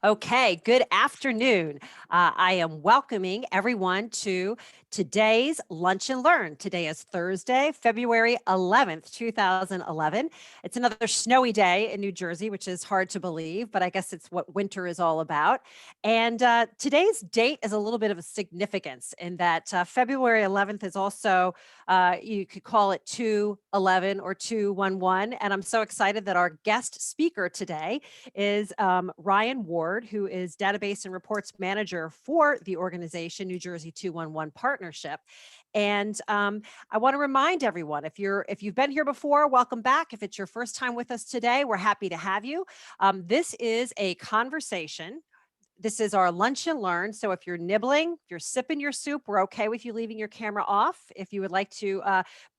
Okay, good afternoon. I am welcoming everyone to today's Lunch and Learn. Today is Thursday, February 11th, 2011. It's another snowy day in New Jersey, which is hard to believe, but I guess it's what winter is all about. And today's date is a little bit of a significance in that February 11th is also, you could call it 211 or 211. And I'm so excited that our guest speaker today is Ryann Ward, who is Database and Reports Manager for the organization New Jersey 211 Partnership. And I want to remind everyone, if you've been here before, welcome back. If it's your first time with us today, we're happy to have you. This is a conversation. This is our lunch and learn. So if you're nibbling, if you're sipping your soup, we're okay with you leaving your camera off. If you would like to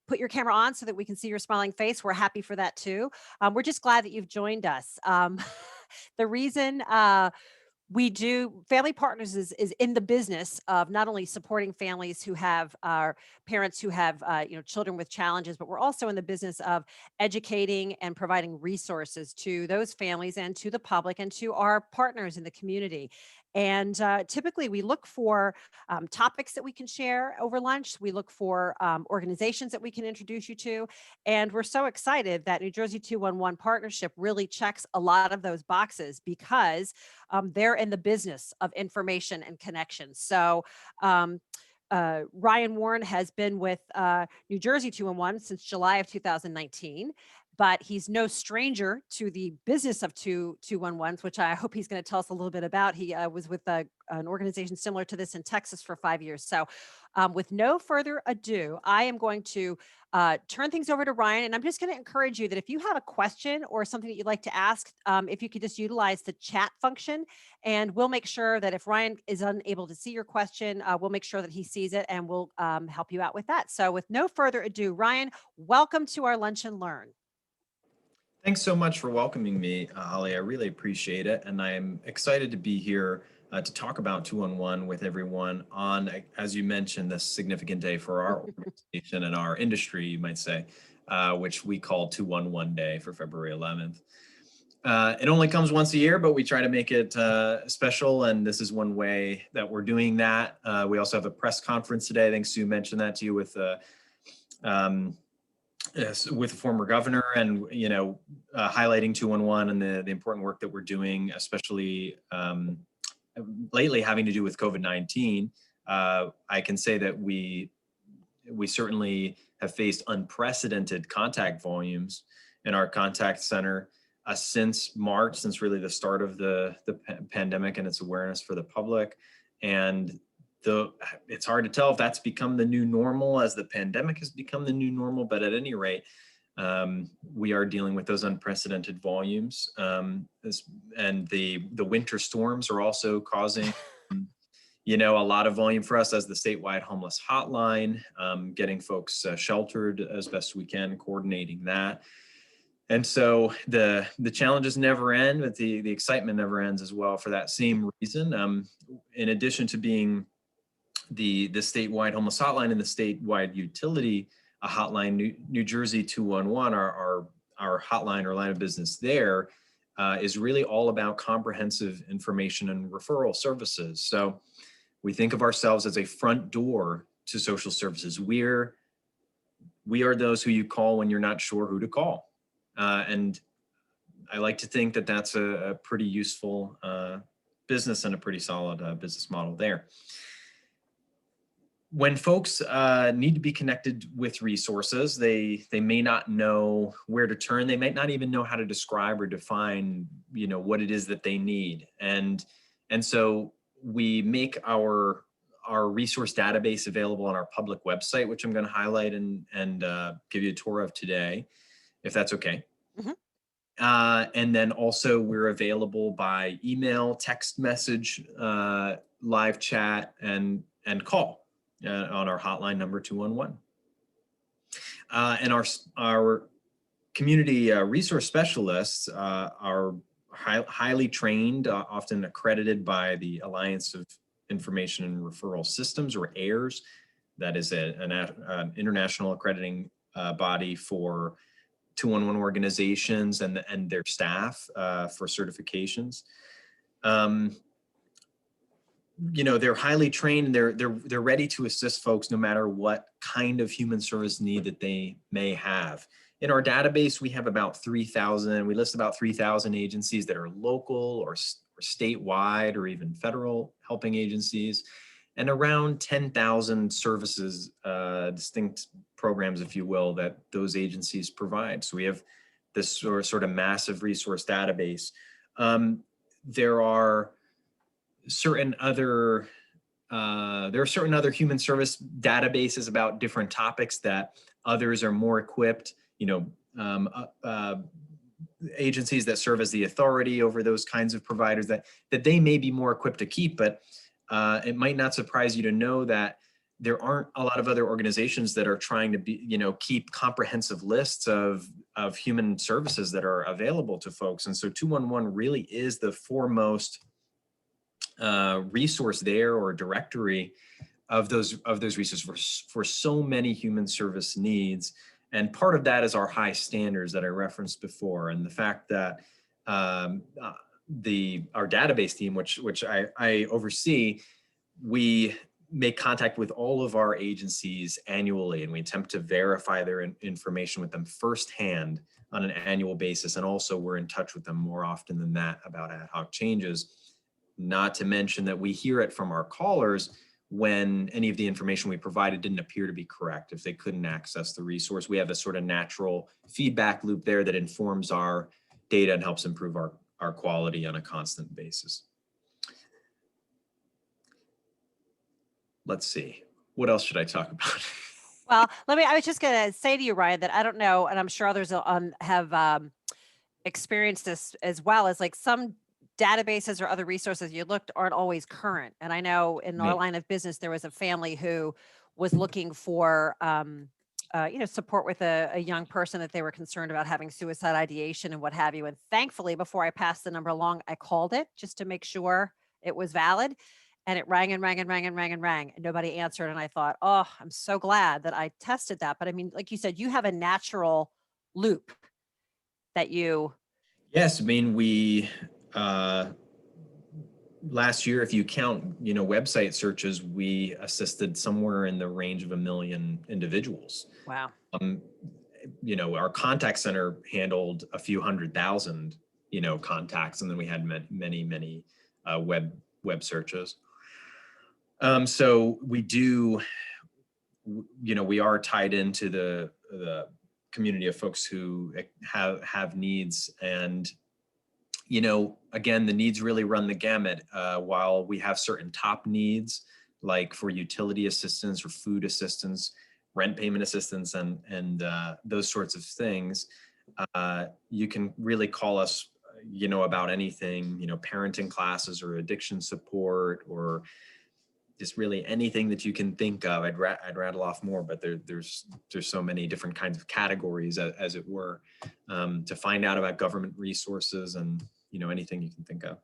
put your camera on so that we can see your smiling face, we're happy for that too. We're just glad that you've joined us. The reason we do Family Partners is in the business of not only supporting families who have parents who have children with challenges, but we're also in the business of educating and providing resources to those families and to the public and to our partners in the community. And typically we look for topics that we can share over lunch. We look for organizations that we can introduce you to. And we're so excited that New Jersey 211 Partnership really checks a lot of those boxes because they're in the business of information and connection. So Ryann Ward has been with New Jersey 211 since July of 2019. But he's no stranger to the business of 211s, which I hope he's going to tell us a little bit about. He was with an organization similar to this in Texas for 5 years. So with no further ado, I am going to turn things over to Ryann. And I'm just going to encourage you that if you have a question or something that you'd like to ask, if you could just utilize the chat function, and we'll make sure that if Ryann is unable to see your question, we'll make sure that he sees it and we'll help you out with that. So with no further ado, Ryann, welcome to our Lunch and Learn. Thanks so much for welcoming me, Holly. I really appreciate it. And I'm excited to be here to talk about 211 with everyone on, as you mentioned, this significant day for our organization and our industry, you might say, which we call 211 Day for February 11th. It only comes once a year, but we try to make it special. And this is one way that we're doing that. We also have a press conference today. I think Sue mentioned that to you with yes, with the former governor, and highlighting 211 and the important work that we're doing, especially lately having to do with COVID-19. I can say that we certainly have faced unprecedented contact volumes in our contact center since March, since really the start of the pandemic and its awareness for the public. And it's hard to tell if that's become the new normal, as the pandemic has become the new normal, but at any rate, we are dealing with those unprecedented volumes. And the winter storms are also causing, a lot of volume for us as the statewide homeless hotline, getting folks sheltered as best we can, coordinating that. And so the challenges never end, but the excitement never ends as well for that same reason. In addition to being the statewide homeless hotline and the statewide utility hotline, New Jersey 211, our hotline or line of business there, is really all about comprehensive information and referral services. So we think of ourselves as a front door to social services. We are those who you call when you're not sure who to call. And I like to think that that's a pretty useful business and a pretty solid business model there. When folks need to be connected with resources, they may not know where to turn. They might not even know how to describe or define, what it is that they need. And so we make our resource database available on our public website, which I'm going to highlight and give you a tour of today, if that's okay. Mm-hmm. And then also we're available by email, text message, live chat, and call. On our hotline number 211. And our community resource specialists are highly trained, often accredited by the Alliance of Information and Referral Systems, or AIRS. That is an international accrediting body for 211 organizations and their staff for certifications. They're highly trained and they're ready to assist folks no matter what kind of human service need that they may have. In our database, we have about 3,000. We list about 3,000 agencies that are local or statewide or even federal helping agencies, and around 10,000 services, distinct programs, if you will, that those agencies provide. So we have this sort of massive resource database. There are certain other human service databases about different topics that others are more equipped, agencies that serve as the authority over those kinds of providers that they may be more equipped to keep. But it might not surprise you to know that there aren't a lot of other organizations that are trying to keep comprehensive lists of human services that are available to folks. And so 211 really is the foremost resource there, or directory of those resources for so many human service needs. And part of that is our high standards that I referenced before, and the fact that our database team, which I oversee, we make contact with all of our agencies annually, and we attempt to verify their information with them firsthand on an annual basis. And also we're in touch with them more often than that about ad hoc changes. Not to mention that we hear it from our callers when any of the information we provided didn't appear to be correct. If they couldn't access the resource, we have a sort of natural feedback loop there that informs our data and helps improve our quality on a constant basis. Let's see, what else should I talk about? Well, I was just going to say to you, Ryan, that I don't know, and I'm sure others have experienced this as well, as like some databases or other resources you looked aren't always current. And I know in our line of business, there was a family who was looking for, support with a young person that they were concerned about having suicide ideation and what have you. And thankfully, before I passed the number along, I called it just to make sure it was valid. And it rang and rang and rang and rang and rang, and nobody answered. And I thought, oh, I'm so glad that I tested that. But I mean, like you said, you have a natural loop that you. Yes, I mean, we, last year, if you count, website searches, we assisted somewhere in the range of 1 million individuals. Wow. Our contact center handled a few 100,000, contacts, and then we had many web searches. So we do, we are tied into the community of folks who have needs, and again, the needs really run the gamut. While we have certain top needs, like for utility assistance or food assistance, rent payment assistance, and those sorts of things, you can really call us, about anything, parenting classes or addiction support, or just really anything that you can think of. I'd rattle off more, but there's so many different kinds of categories, as it were, to find out about government resources and anything you can think of.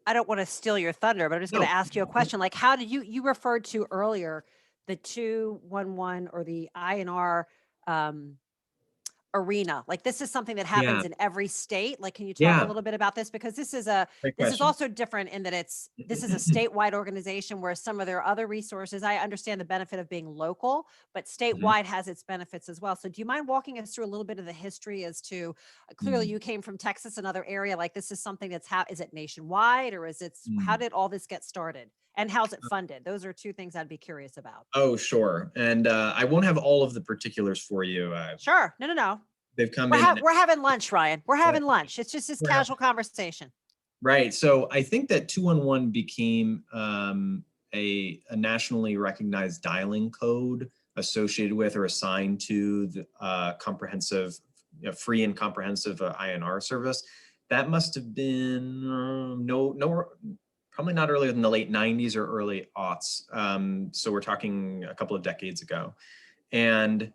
I don't want to steal your thunder, but I'm just going to ask you a question. Like, how did you referred to earlier the 211 or the INR arena? Like, this is something that happens in every state. Like, can you talk a little bit about this? Because this is also different in that this is a statewide organization, where some of their other resources, I understand the benefit of being local, but statewide has its benefits as well. So do you mind walking us through a little bit of the history as to, clearly you came from Texas, another area, like this is something that's is it nationwide, or how did all this get started? And how's it funded? Those are two things I'd be curious about. Oh, sure. And I won't have all of the particulars for you. Sure. No. They've come We're having lunch, Ryan. We're having lunch. It's just this casual conversation. Right. So I think that 211 became a nationally recognized dialing code associated with or assigned to the comprehensive, free and comprehensive INR service. That must have been probably not earlier than the late 90s or early aughts. So we're talking a couple of decades ago. And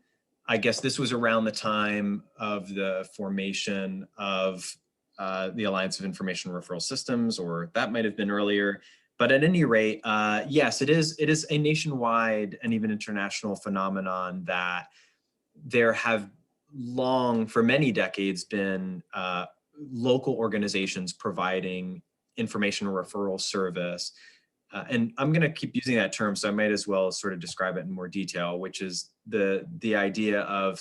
I guess this was around the time of the formation of the Alliance of Information Referral Systems, or that might have been earlier. But at any rate, yes, it is a nationwide and even international phenomenon that there have for many decades, been local organizations providing information referral service. And I'm going to keep using that term, so I might as well sort of describe it in more detail, which is the idea of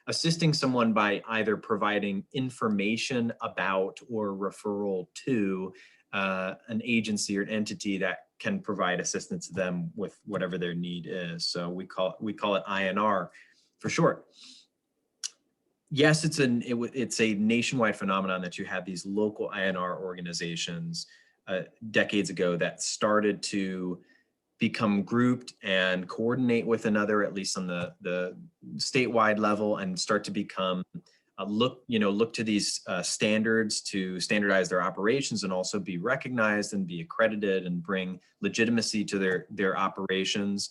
assisting someone by either providing information about or referral to an agency or an entity that can provide assistance to them with whatever their need is. So we call it INR for short. Yes, it's a nationwide phenomenon that you have these local INR organizations decades ago that started to become grouped and coordinate with another, at least on the statewide level, and start to become look to these standards to standardize their operations and also be recognized and be accredited and bring legitimacy to their operations.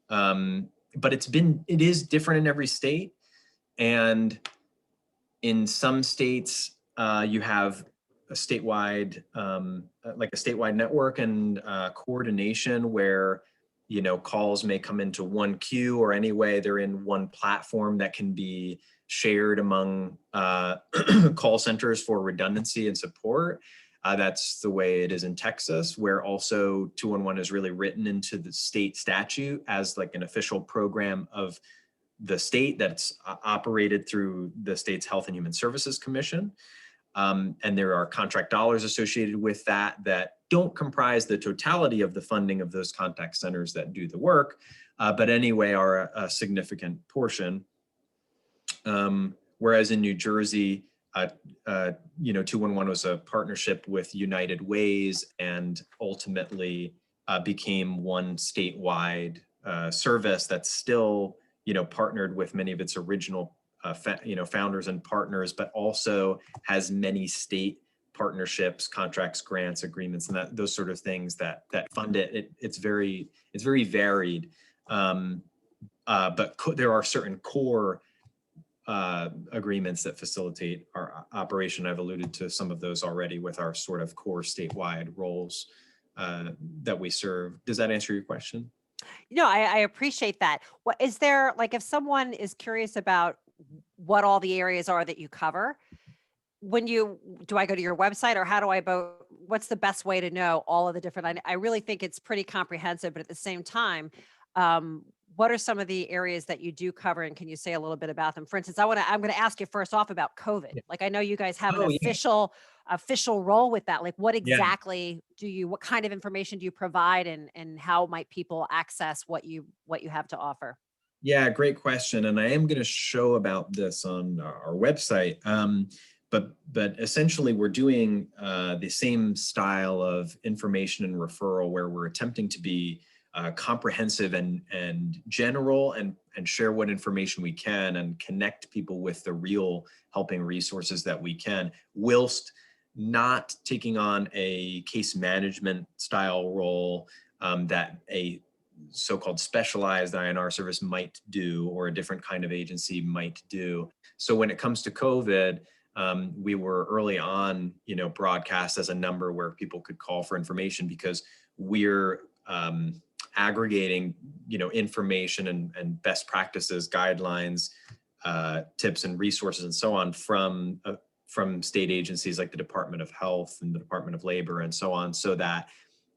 But it is different in every state, and in some states you have a statewide network and coordination where calls may come into one queue, or anyway they're in one platform that can be shared among call centers for redundancy and support. That's the way it is in Texas, where also 211 is really written into the state statute as like an official program of the state that's operated through the state's Health and Human Services Commission. And there are contract dollars associated with that don't comprise the totality of the funding of those contact centers that do the work, but anyway are a significant portion. Whereas in New Jersey, 211 was a partnership with United Ways and ultimately became one statewide service that's still partnered with many of its original founders and partners, but also has many state partnerships, contracts, grants, agreements, and those sort of things that fund it. It's very varied, but there are certain core agreements that facilitate our operation. I've alluded to some of those already with our sort of core statewide roles that we serve. Does that answer your question? I appreciate that. What is there, like, if someone is curious about what all the areas are that you cover, do I go to your website, or how do I vote? What's the best way to know all of the different, I really think it's pretty comprehensive, but at the same time, what are some of the areas that you do cover, and can you say a little bit about them? For instance, I'm going to ask you first off about COVID. Yeah. Like, I know you guys have an Oh, yeah. official role with that. Like, what Yeah. exactly what kind of information do you provide, and how might people access what you have to offer? Yeah, great question. And I am going to show about this on our website. But essentially, we're doing the same style of information and referral, where we're attempting to be comprehensive and general, and share what information we can and connect people with the real helping resources that we can, whilst not taking on a case management style role that a so-called specialized INR service might do, or a different kind of agency might do. So when it comes to COVID, we were early on, broadcast as a number where people could call for information, because we're aggregating, information and best practices, guidelines, tips and resources and so on from state agencies like the Department of Health and the Department of Labor and so on, so that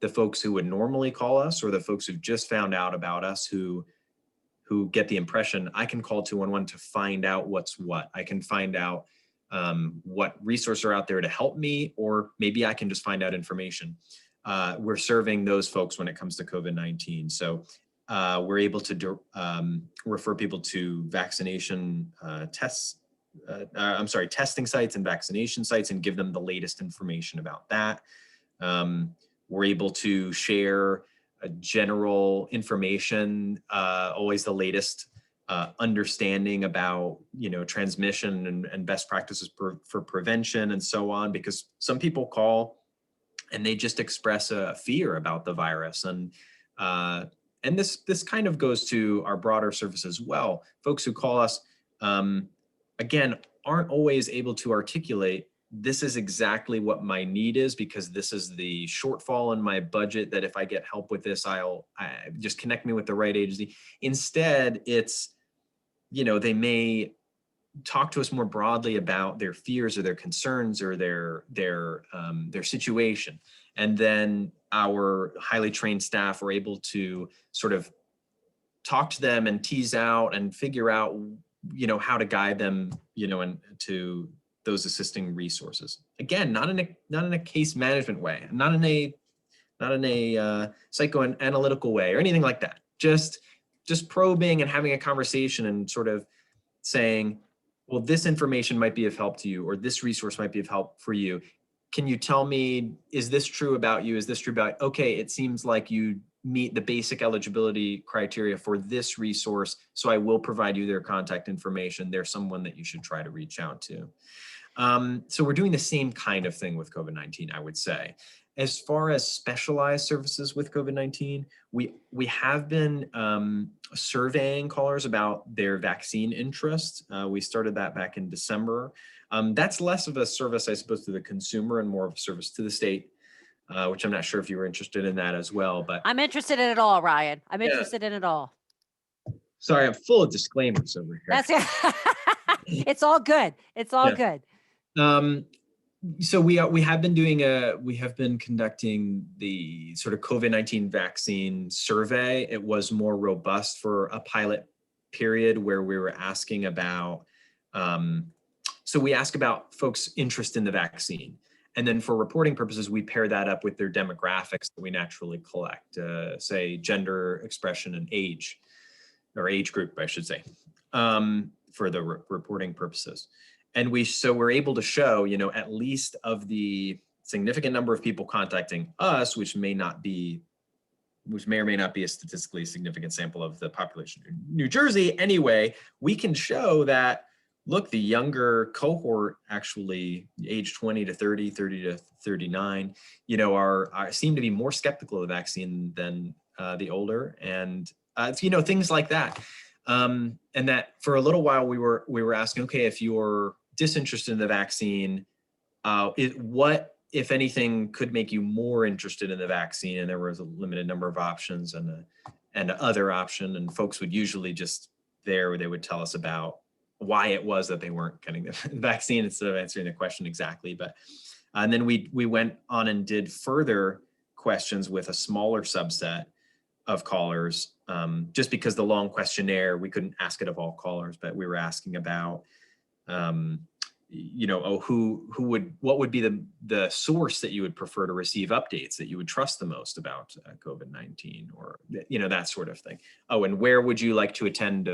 the folks who would normally call us, or the folks who've just found out about us, who get the impression, I can call 211 to find out what's what. I can find out what resources are out there to help me, or maybe I can just find out information. We're serving those folks when it comes to COVID-19. So we're able to refer people to vaccination testing sites and vaccination sites, and give them the latest information about that. We're able to share general information, always the latest understanding about transmission and best practices for prevention and so on, because some people call and they just express a fear about the virus, and this kind of goes to our broader service as well. Folks who call us again aren't always able to articulate, this is exactly what my need is, because this is the shortfall in my budget, that if I get help with this, just connect me with the right agency. Instead, it's, they may talk to us more broadly about their fears or their concerns or their situation. And then our highly trained staff were able to sort of talk to them and tease out and figure out, how to guide them, and to those assisting resources. Again, not in a case management way, not in a psychoanalytical way or anything like that. Just probing and having a conversation and sort of saying, well, this information might be of help to you, or this resource might be of help for you. Can you tell me, is this true about you? Is this true about, okay, it seems like you meet the basic eligibility criteria for this resource, so I will provide you their contact information. There's someone that you should try to reach out to. So we're doing the same kind of thing with COVID-19, I would say. As far as specialized services with COVID-19, we have been surveying callers about their vaccine interest. We started that back in December. That's less of a service, I suppose, to the consumer and more of a service to the state, which I'm not sure if you were interested in that as well. But I'm interested in it all, Ryan. I'm Yeah. interested in it all. Sorry, I'm full of disclaimers over here. That's it's all good. It's all Yeah. good. So we have been conducting the sort of COVID-19 vaccine survey. It was more robust for a pilot period where we were asking about, so we ask about folks' interest in the vaccine. And then for reporting purposes, we pair that up with their demographics that we naturally collect, say gender expression and age, or age group, I should say, for the reporting purposes. And we're able to show, at least of the significant number of people contacting us, which may or may not be a statistically significant sample of the population in New Jersey. Anyway, we can show that, look, the younger cohort, actually age 20 to 30, 30 to 39, seem to be more skeptical of the vaccine than the older, and things like that. And that for a little while we were asking, okay, if you're disinterested in the vaccine, what, if anything, could make you more interested in the vaccine? And there was a limited number of options and an other option, and folks would usually they would tell us about why it was that they weren't getting the vaccine instead of answering the question exactly. But and then we went on and did further questions with a smaller subset of callers, just because the long questionnaire, we couldn't ask it of all callers, but we were asking about, what would be the source that you would prefer to receive updates, that you would trust the most about COVID-19, or, that sort of thing. Oh, and where would you like to attend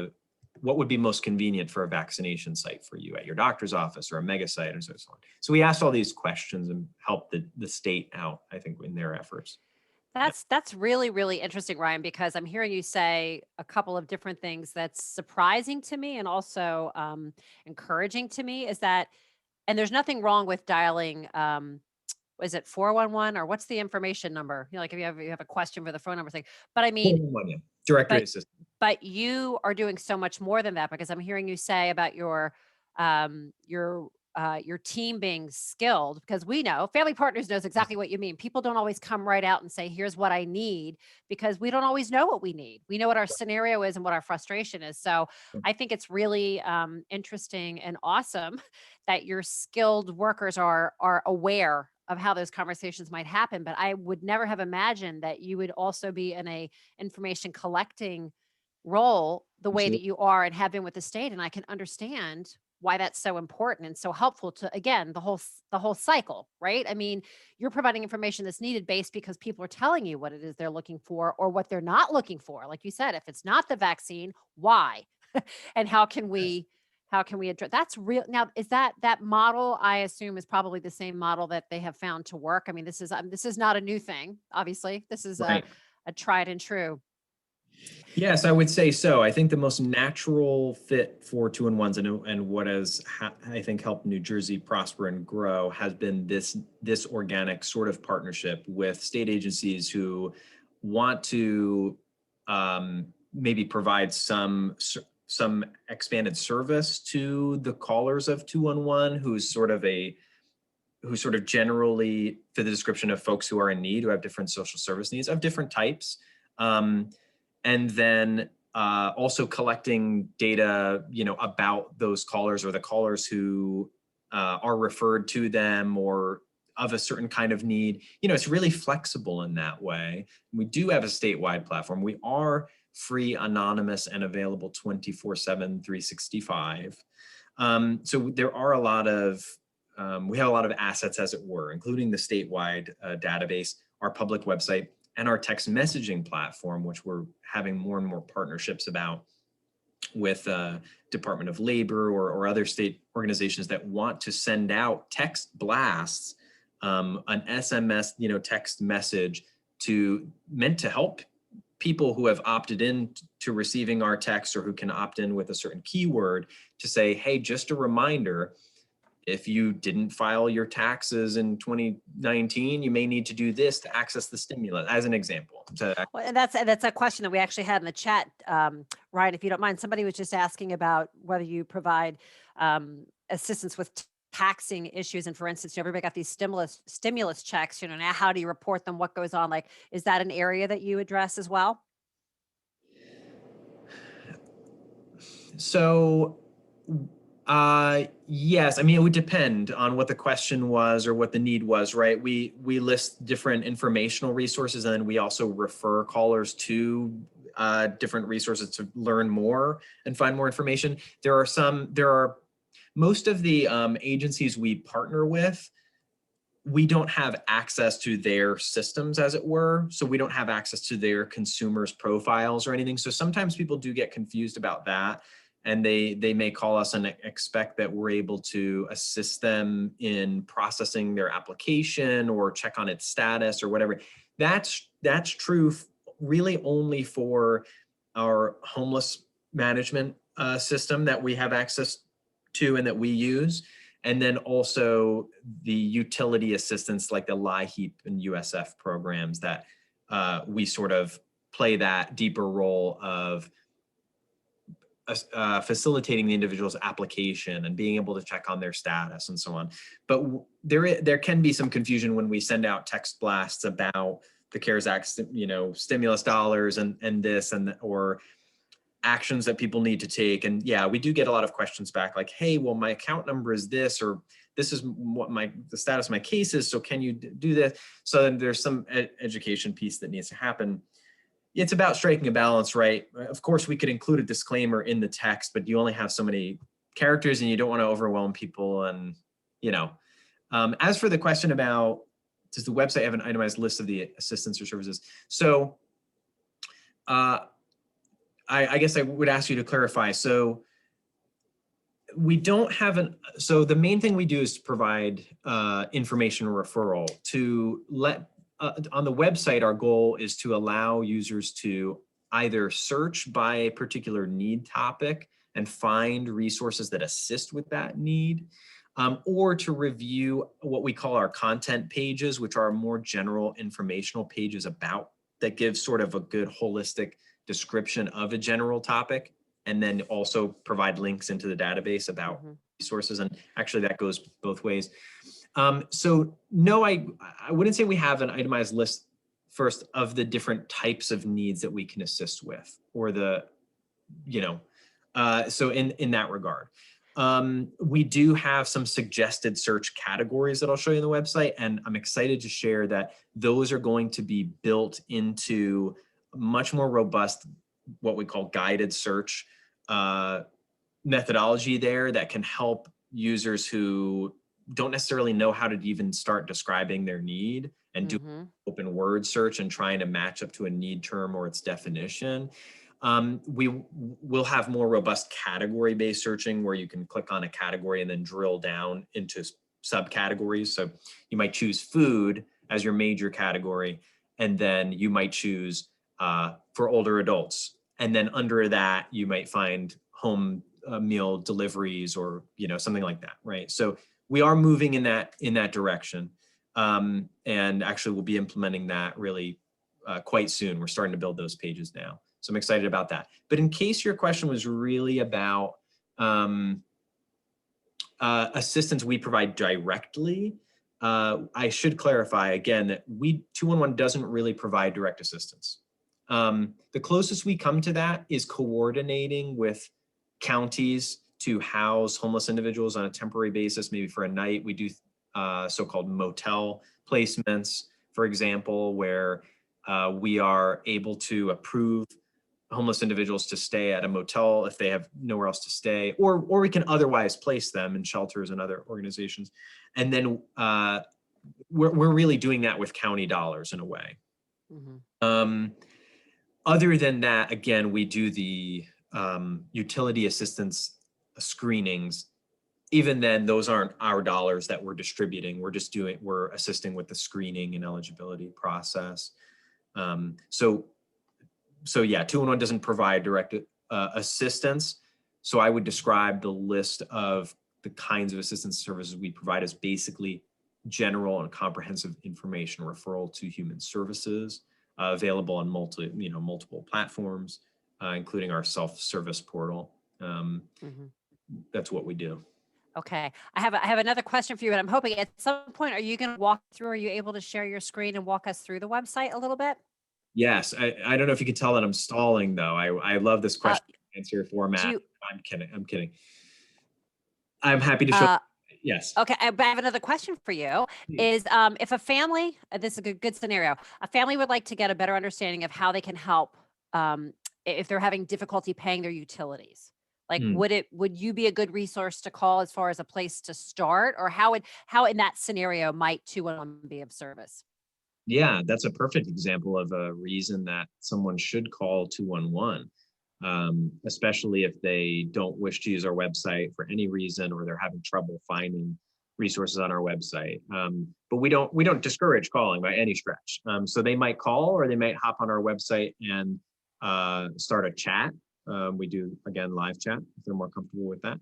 what would be most convenient for a vaccination site for you, at your doctor's office or a mega site, and so on. So we asked all these questions and helped the state out, I think, in their efforts. That's really, really interesting, Ryan, because I'm hearing you say a couple of different things that's surprising to me and also encouraging to me, is that, and there's nothing wrong with dialing, is it 411, or what's the information number? Like if you have a question for the phone number thing. But I mean, 411, yeah. Directory assistant. But you are doing so much more than that, because I'm hearing you say about your team being skilled, because we know Family Partners knows exactly what you mean. People don't always come right out and say, here's what I need, because we don't always know what we need. We know what our scenario is and what our frustration is. So I think it's really interesting and awesome that your skilled workers are aware of how those conversations might happen. But I would never have imagined that you would also be in a information collecting role the way that you are and have been with the state. And I can understand why that's so important and so helpful to, again, the whole cycle, right? I mean, you're providing information that's needed based because people are telling you what it is they're looking for or what they're not looking for. Like you said, if it's not the vaccine, why? And how can we address that's real. Now, is that model, I assume, is probably the same model that they have found to work? I mean, this is not a new thing, obviously. This is Right. a tried and true. Yes, I would say so. I think the most natural fit for 2-in-1s and what has, I think, helped New Jersey prosper and grow has been this organic sort of partnership with state agencies who want to maybe provide some expanded service to the callers of 2-in-1, who's sort of generally fit the description of folks who are in need, who have different social service needs of different types. And then also collecting data, about those callers or the callers who are referred to them or of a certain kind of need. It's really flexible in that way. We do have a statewide platform. We are free, anonymous, and available 24/7, 365. So there are a lot of, we have a lot of assets, as it were, including the statewide database, our public website, and our text messaging platform, which we're having more and more partnerships about with Department of Labor or other state organizations that want to send out text blasts, an SMS, text message meant to help people who have opted in to receiving our text or who can opt in with a certain keyword to say, hey, just a reminder, if you didn't file your taxes in 2019, you may need to do this to access the stimulus, as an example. Well, and that's a question that we actually had in the chat, Ryan, if you don't mind. Somebody was just asking about whether you provide assistance with taxing issues. And for instance, everybody got these stimulus checks, now how do you report them? What goes on? Like, is that an area that you address as well? So, yes, it would depend on what the question was or what the need was, right? We list different informational resources, and then we also refer callers to different resources to learn more and find more information. Most of the agencies we partner with, we don't have access to their systems, as it were. So we don't have access to their consumers' profiles or anything. So sometimes people do get confused about that. And they may call us and expect that we're able to assist them in processing their application or check on its status or whatever. That's true really only for our homeless management system that we have access to and that we use. And then also the utility assistance like the LIHEAP and USF programs that we sort of play that deeper role of facilitating the individual's application and being able to check on their status and so on. But there can be some confusion when we send out text blasts about the CARES Act, stimulus dollars and this or actions that people need to take. And yeah, we do get a lot of questions back like, hey, well, my account number is this, or this is what the status of my case is. So can you do this? So then there's some education piece that needs to happen. It's about striking a balance, right? Of course, we could include a disclaimer in the text, but you only have so many characters and you don't want to overwhelm people. And, as for the question about, does the website have an itemized list of the assistance or services? So I guess I would ask you to clarify. So we don't have so the main thing we do is to provide information referral to on the website. Our goal is to allow users to either search by a particular need topic and find resources that assist with that need, or to review what we call our content pages, which are more general informational pages that give sort of a good holistic description of a general topic, and then also provide links into the database about resources. And actually that goes both ways. So no, I wouldn't say we have an itemized list first of the different types of needs that we can assist with, or so in that regard. We do have some suggested search categories that I'll show you on the website, and I'm excited to share that those are going to be built into much more robust, what we call guided search methodology there that can help users who don't necessarily know how to even start describing their need and do open word search and trying to match up to a need term or its definition. We will have more robust category-based searching where you can click on a category and then drill down into subcategories. So you might choose food as your major category, and then you might choose for older adults. And then under that, you might find home meal deliveries or something like that, right? So we are moving in that direction, and actually we'll be implementing that really quite soon. We're starting to build those pages now, so I'm excited about that. But in case your question was really about assistance we provide directly, I should clarify again that 211 doesn't really provide direct assistance. The closest we come to that is coordinating with counties to house homeless individuals on a temporary basis, maybe for a night. We do so-called motel placements, for example, where we are able to approve homeless individuals to stay at a motel if they have nowhere else to stay, or we can otherwise place them in shelters and other organizations. And then we're really doing that with county dollars in a way. Other than that, again, we do the utility assistance screenings. Even then, those aren't our dollars that we're distributing. We're assisting with the screening and eligibility process. So yeah, 211 doesn't provide direct assistance. So I would describe the list of the kinds of assistance services we provide as basically general and comprehensive information referral to human services, available on multiple platforms, including our self-service portal. That's what we do. Okay, I have another question for you, and I'm hoping at some point, are you going to walk through? Are you able to share your screen and walk us through the website a little bit? Yes, I don't know if you can tell that I'm stalling though. I love this question answer format. I'm kidding. I'm happy to show. Yes. Okay, but I have another question for you. Is if a family, this is a good scenario, a family would like to get a better understanding of how they can help if they're having difficulty paying their utilities. Like, would you be a good resource to call as far as a place to start, or how in that scenario might 211 be of service? Yeah, that's a perfect example of a reason that someone should call 211, especially if they don't wish to use our website for any reason, or they're having trouble finding resources on our website. But we don't discourage calling by any stretch. So they might call, or they might hop on our website and start a chat. We do, again, live chat if they're more comfortable with that.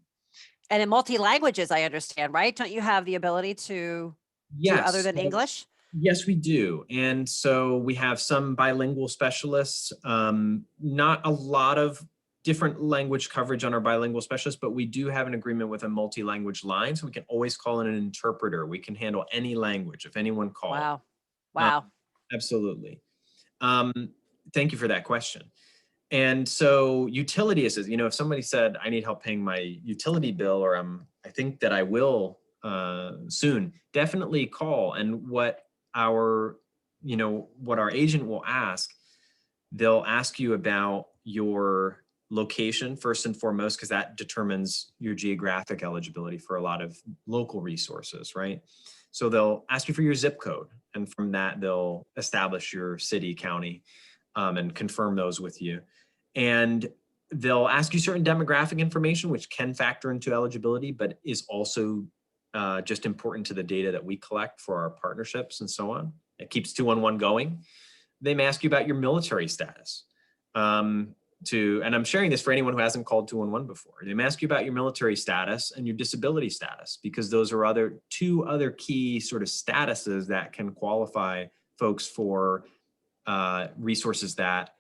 And in multi-languages, I understand, right? Don't you have the ability to do other than English? Yes, we do. And so we have some bilingual specialists, not a lot of different language coverage on our bilingual specialists, but we do have an agreement with a multi-language line. So we can always call in an interpreter. We can handle any language if anyone calls. Wow. Absolutely. Thank you for that question. And so utility assistance, if somebody said, I need help paying my utility bill, or I think that I will soon, definitely call. And what our agent will ask, they'll ask you about your location first and foremost, because that determines your geographic eligibility for a lot of local resources, right? So they'll ask you for your zip code, and from that they'll establish your city, county, and confirm those with you. And they'll ask you certain demographic information, which can factor into eligibility, but is also just important to the data that we collect for our partnerships and so on. It keeps 211 going. They may ask you about your military status. And I'm sharing this for anyone who hasn't called 211 before. They may ask you about your military status and your disability status, because those are two other key sort of statuses that can qualify folks for resources that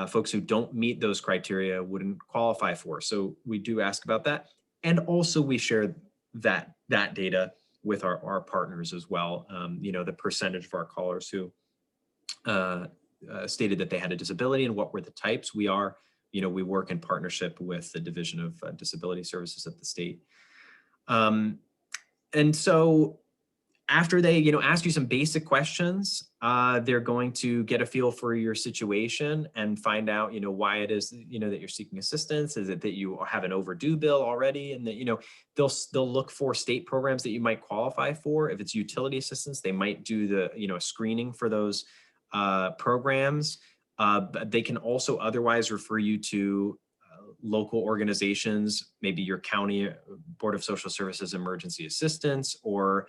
folks who don't meet those criteria wouldn't qualify for. So we do ask about that. And also we share that data with our partners as well. The percentage of our callers who stated that they had a disability and what were the types. We work in partnership with the Division of Disability Services at the state. And so after they, ask you some basic questions, they're going to get a feel for your situation and find out, why it is, that you're seeking assistance. Is it that you have an overdue bill already? And that, they'll look for state programs that you might qualify for. If it's utility assistance, they might do the, screening for those programs. But they can also otherwise refer you to local organizations, maybe your county Board of Social Services emergency assistance, or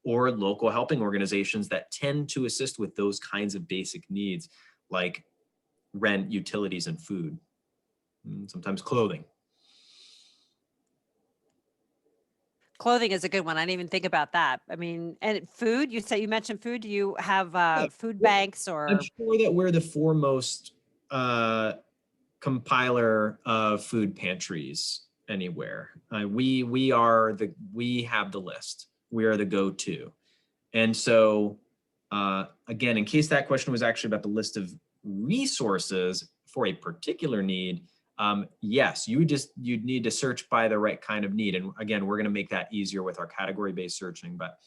local helping organizations that tend to assist with those kinds of basic needs, like rent, utilities, and food, and sometimes clothing. Clothing is a good one. I didn't even think about that. I mean, and food, you mentioned food. Do you have food banks, or? I'm sure that we're the foremost compiler of food pantries anywhere. We have the list. We are the go-to. And so, again, in case that question was actually about the list of resources for a particular need, yes, you'd need to search by the right kind of need. And again, we're going to make that easier with our category-based searching. But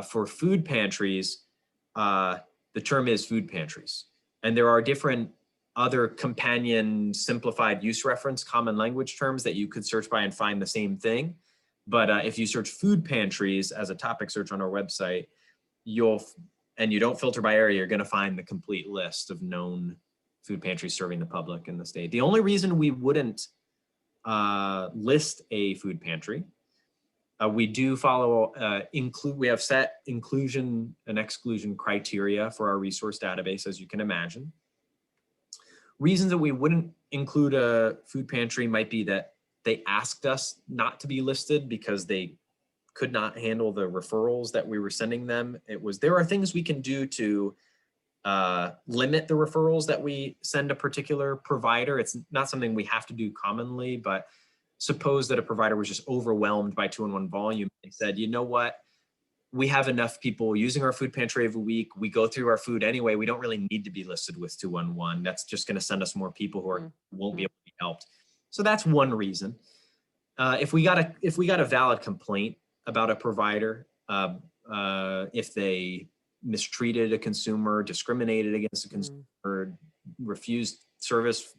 for food pantries, the term is food pantries. And there are different other companion simplified use reference common language terms that you could search by and find the same thing. But if you search food pantries as a topic search on our website, and you don't filter by area, you're going to find the complete list of known food pantries serving the public in the state. The only reason we wouldn't list a food pantry, we do follow, we have set inclusion and exclusion criteria for our resource database, as you can imagine. Reasons that we wouldn't include a food pantry might be that they asked us not to be listed because they could not handle the referrals that we were sending them. There are things we can do to limit the referrals that we send a particular provider. It's not something we have to do commonly, but suppose that a provider was just overwhelmed by 211 volume and said, you know what, we have enough people using our food pantry every week. We go through our food anyway. We don't really need to be listed with 211. That's just going to send us more people who won't be able to be helped. So that's one reason. If we got a valid complaint about a provider, if they mistreated a consumer, discriminated against a consumer, refused service,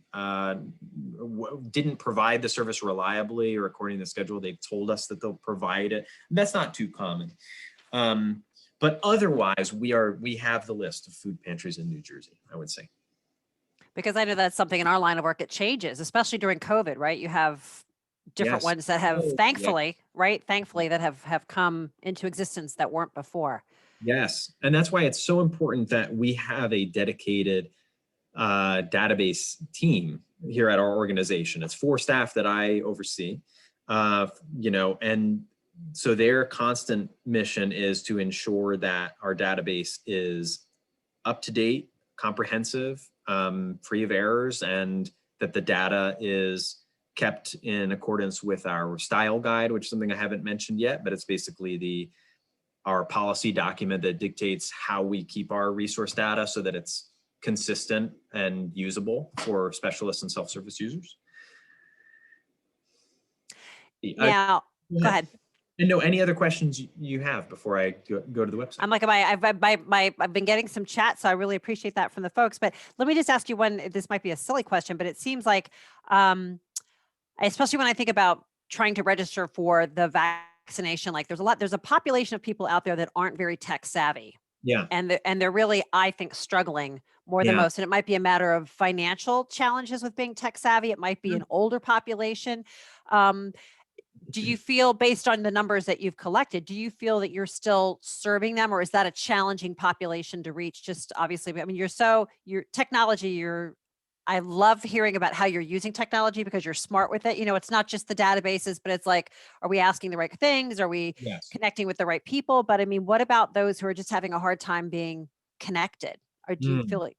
didn't provide the service reliably or according to the schedule they've told us that they'll provide it, that's not too common. But otherwise, we have the list of food pantries in New Jersey, I would say. Because I know that's something in our line of work, it changes, especially during COVID, right? You have different ones that have, thankfully, right? Thankfully, that have come into existence that weren't before. Yes, and that's why it's so important that we have a dedicated database team here at our organization. It's 4 staff that I oversee, and so their constant mission is to ensure that our database is up to date, comprehensive, free of errors, and that the data is kept in accordance with our style guide, which is something I haven't mentioned yet, but it's basically our policy document that dictates how we keep our resource data so that it's consistent and usable for specialists and self-service users. Now, go ahead. And no, any other questions you have before I go to the website? I'm like, I've been getting some chat, so I really appreciate that from the folks. But let me just ask you one. This might be a silly question, but it seems like, especially when I think about trying to register for the vaccination, like there's a population of people out there that aren't very tech savvy. Yeah. And they're really, I think, struggling more than most. And it might be a matter of financial challenges with being tech savvy. It might be an older population. Do you feel, based on the numbers that you've collected, do you feel that you're still serving them, or is that a challenging population to reach? Just obviously, I mean, your technology, I love hearing about how you're using technology because you're smart with it. It's not just the databases, but it's like, are we asking the right things? Are we connecting with the right people? But I mean, what about those who are just having a hard time being connected? Or do you feel like?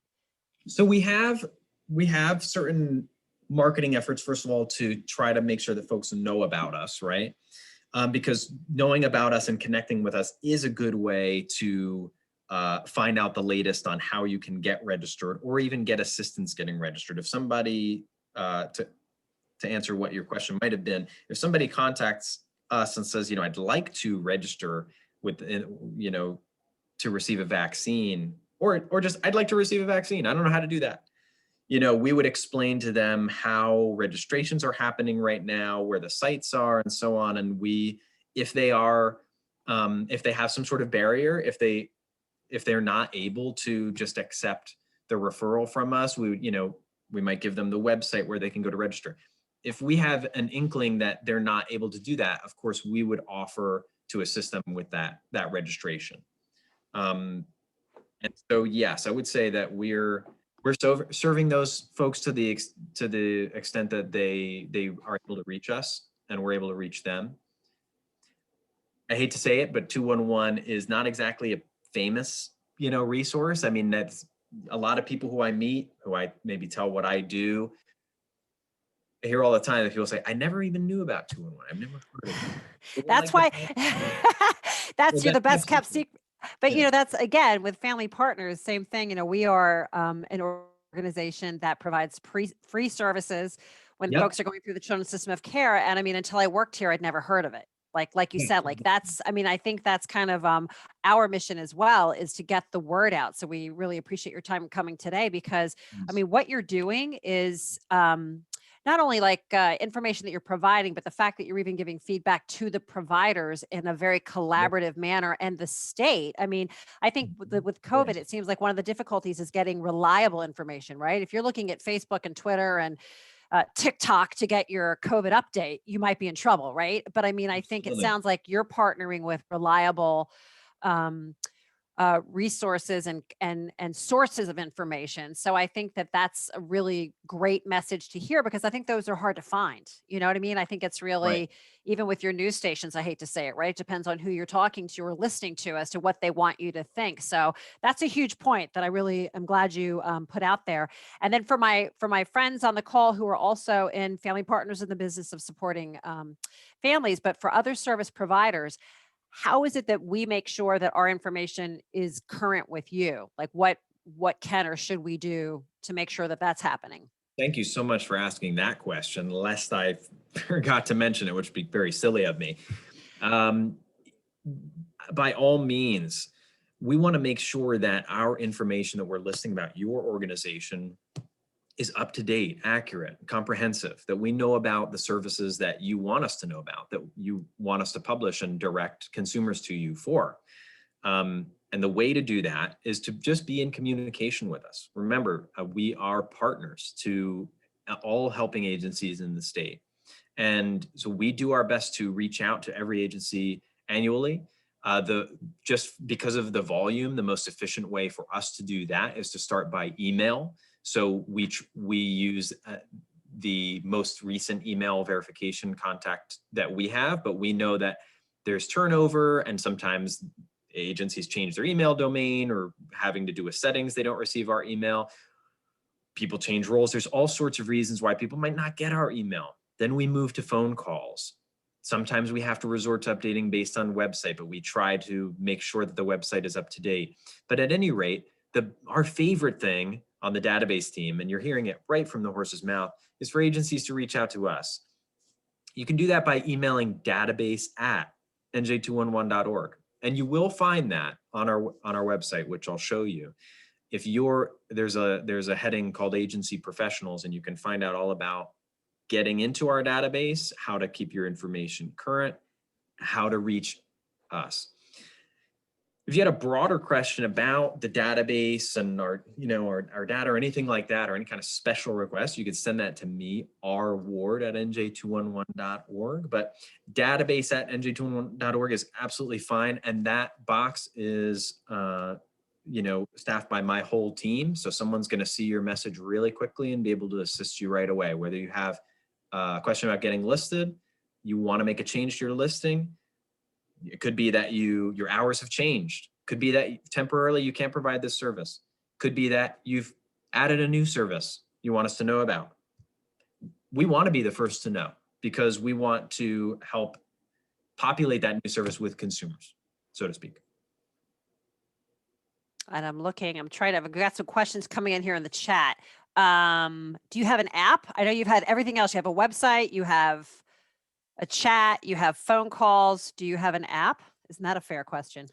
So we have certain marketing efforts, first of all, to try to make sure that folks know about us, right? Because knowing about us and connecting with us is a good way to find out the latest on how you can get registered or even get assistance getting registered. If somebody, to answer what your question might have been, if somebody contacts us and says, I'd like to register with, to receive a vaccine, or just, I'd like to receive a vaccine, I don't know how to do that. We would explain to them how registrations are happening right now, where the sites are, and so on. And if they have some sort of barrier, if they're not able to just accept the referral from us, we might give them the website where they can go to register. If we have an inkling that they're not able to do that, of course, we would offer to assist them with that registration. And so, yes, I would say that we're serving those folks to the extent that they are able to reach us and we're able to reach them. I hate to say it, but 211 is not exactly a famous, resource. I mean, that's a lot of people who I meet, who I maybe tell what I do. I hear all the time that people say, I never even knew about 211. I've never heard of it. That's why you're the best kept secret. But that's, again, with family partners, same thing. We are an organization that provides free services when Yep. folks are going through the children's system of care. And I mean, until I worked here, I'd never heard of it. Like you Yeah. said, like that's, I mean, I think that's kind of our mission as well, is to get the word out. So we really appreciate your time coming today, because I mean, what you're doing is not only like information that you're providing, but the fact that you're even giving feedback to the providers in a very Yep. collaborative manner, and the state. I mean, I think with COVID, it seems like one of the difficulties is getting reliable information, right? If you're looking at Facebook and Twitter and TikTok to get your COVID update, you might be in trouble, right? But I mean, I think it Absolutely. sounds like you're partnering with reliable um, resources and sources of information. So I think that that's a really great message to hear, because I think those are hard to find. You know what I mean? I think it's Right. really, even with your news stations, I hate to say it, right? It depends on who you're talking to or listening to as to what they want you to think. So that's a huge point that I really am glad you put out there. And then for my friends on the call who are also in family partners in the business of supporting families, but for other service providers, how is it that we make sure that our information is current with you? Like what can or should we do to make sure that that's happening? Thank you so much for asking that question, lest I forgot to mention it, which would be very silly of me. Um, by all means, we want to make sure that our information that we're listing about your organization is up to date, accurate, comprehensive, that we know about the services that you want us to know about, that you want us to publish and direct consumers to you for. And the way to do that is to just be in communication with us. Remember, we are partners to all helping agencies in the state. And so we do our best to reach out to every agency annually. Just because of the volume, the most efficient way for us to do that is to start by email. So we use the most recent email verification contact that we have, but we know that there's turnover, and sometimes agencies change their email domain, or having to do with settings, they don't receive our email. People change roles. There's all sorts of reasons why people might not get our email. Then we move to phone calls. Sometimes we have to resort to updating based on website, but we try to make sure that the website is up to date. But at any rate, our favorite thing on the database team, and you're hearing it right from the horse's mouth, is for agencies to reach out to us. You can do that by emailing database@nj211.org. And you will find that on our website, which I'll show you. If there's a heading called Agency Professionals, and you can find out all about getting into our database, how to keep your information current, how to reach us. If you had a broader question about the database and our data or anything like that, or any kind of special request, you could send that to me, rward@nj211.org. But database@nj211.org is absolutely fine. And that box is staffed by my whole team. So someone's going to see your message really quickly and be able to assist you right away. Whether you have a question about getting listed, you want to make a change to your listing, it could be that your hours have changed. Could be that temporarily you can't provide this service. Could be that you've added a new service you want us to know about. We want to be the first to know, because we want to help populate that new service with consumers, so to speak. And I'm trying to, I've got some questions coming in here in the chat. Do you have an app? I know you've had everything else. You have a website, you have a chat, you have phone calls. Do you have an app? Isn't that a fair question?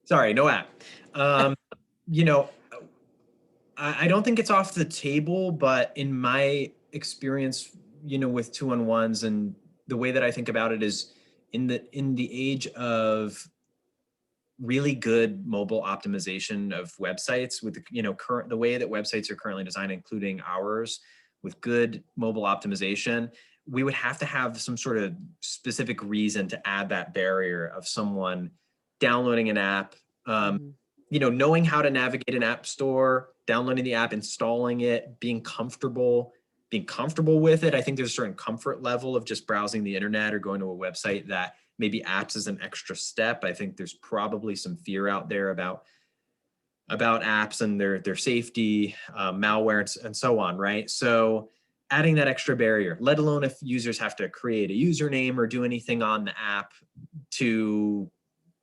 Sorry, no app. you know, I don't think it's off the table, but in my experience, with 2-on-1s, and the way that I think about it is in the age of really good mobile optimization of websites, with the way that websites are currently designed, including ours, with good mobile optimization, we would have to have some sort of specific reason to add that barrier of someone downloading an app, knowing how to navigate an app store, downloading the app, installing it, being comfortable with it. I think there's a certain comfort level of just browsing the internet or going to a website that maybe apps is an extra step. I think there's probably some fear out there about apps and their safety, malware, and so on, right? So adding that extra barrier, let alone if users have to create a username or do anything on the app to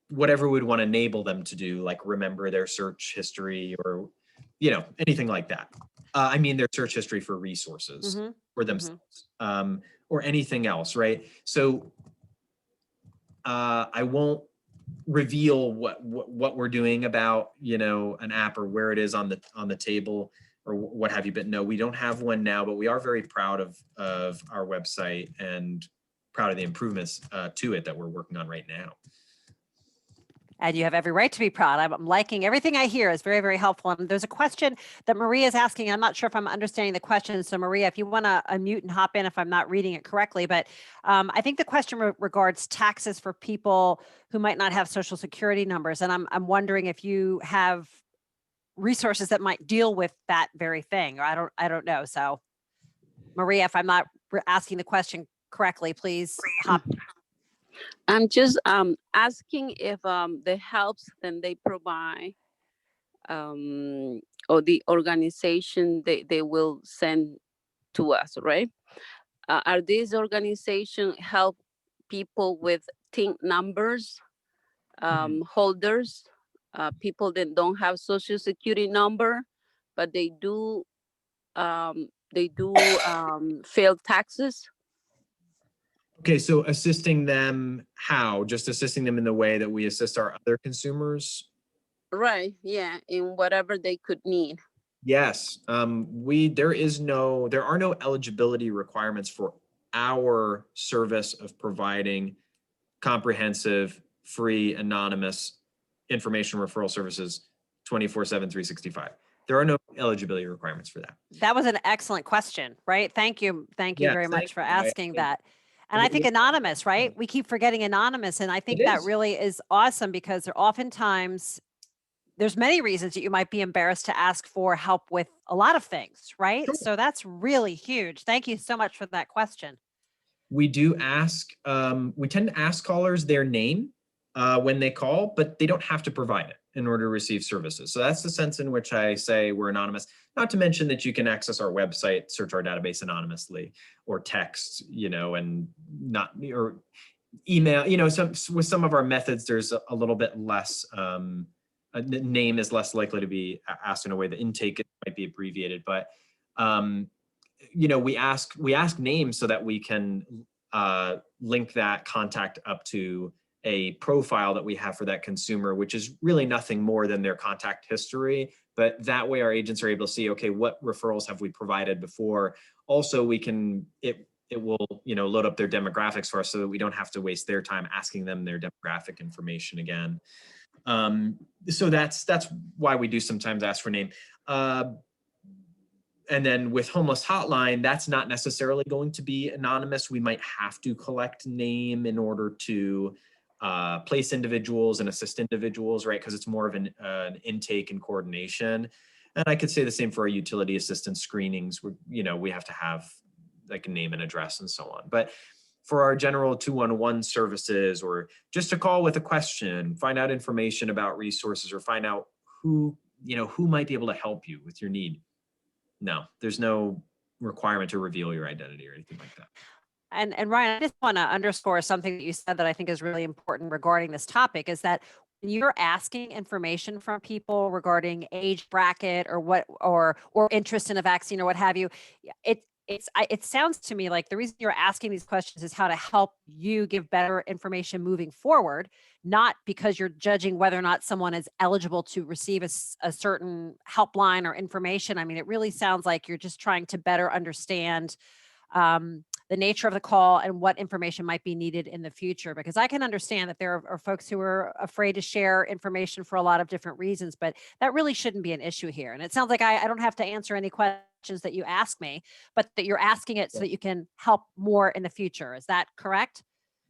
whatever we'd want to enable them to do, like remember their search history or anything like that. I mean, their search history for resources Mm-hmm. for themselves, or anything else, right? So I won't reveal what we're doing about an app or where it is on the table or what have you. But no, we don't have one now, but we are very proud of our website and proud of the improvements to it that we're working on right now. And you have every right to be proud. I'm liking everything I hear is very, very helpful. And there's a question that Maria is asking. I'm not sure if I'm understanding the question. So Maria, if you want to unmute and hop in if I'm not reading it correctly, but I think the question regards taxes for people who might not have social security numbers. And I'm wondering if you have resources that might deal with that very thing, or I don't know. So Maria, if I'm not asking the question correctly, please hop. I'm just asking if the helps that they provide or the organization they will send to us, right? Are these organizations help people with TIN numbers, holders, people that don't have social security number, but they do fail taxes? Okay, so assisting them how? Just assisting them in the way that we assist our other consumers? Right, yeah, in whatever they could need. Yes, there are no eligibility requirements for our service of providing comprehensive, free, anonymous information referral services 24/7, 365. There are no eligibility requirements for that. That was an excellent question, right? Thank you. Thank you Yes, very thank much for you. asking that. And And I it think was- anonymous, right? We keep forgetting anonymous. And I think It that is. really is awesome because there oftentimes, there's many reasons that you might be embarrassed to ask for help with a lot of things, right? Sure. So that's really huge. Thank you so much for that question. We do ask, we tend to ask callers their name when they call, but they don't have to provide it in order to receive services. So that's the sense in which I say we're anonymous. Not to mention that you can access our website, search our database anonymously, or text, and not, or email, with some of our methods, there's a little bit less, the name is less likely to be asked in a way. The intake might be abbreviated, but we ask names so that we can link that contact up to a profile that we have for that consumer, which is really nothing more than their contact history. But that way our agents are able to see, okay, what referrals have we provided before? Also, it will load up their demographics for us so that we don't have to waste their time asking them their demographic information again. So that's why we do sometimes ask for name. And then with Homeless Hotline, that's not necessarily going to be anonymous. We might have to collect name in order to place individuals and assist individuals, right? Because it's more of an intake and coordination. And I could say the same for our utility assistance screenings. We have to have like a name and address and so on. But for our general 211 services, or just a call with a question, find out information about resources, or find out who might be able to help you with your need. No, there's no requirement to reveal your identity or anything like that. And Ryan, I just want to underscore something that you said that I think is really important regarding this topic, is that when you're asking information from people regarding age bracket or or interest in a vaccine or what have you, it sounds to me like the reason you're asking these questions is how to help you give better information moving forward, not because you're judging whether or not someone is eligible to receive a certain helpline or information. I mean, it really sounds like you're just trying to better understand the nature of the call and what information might be needed in the future. Because I can understand that there are folks who are afraid to share information for a lot of different reasons, but that really shouldn't be an issue here. And it sounds like I don't have to answer any questions that you ask me, but that you're asking it so that you can help more in the future. Is that correct?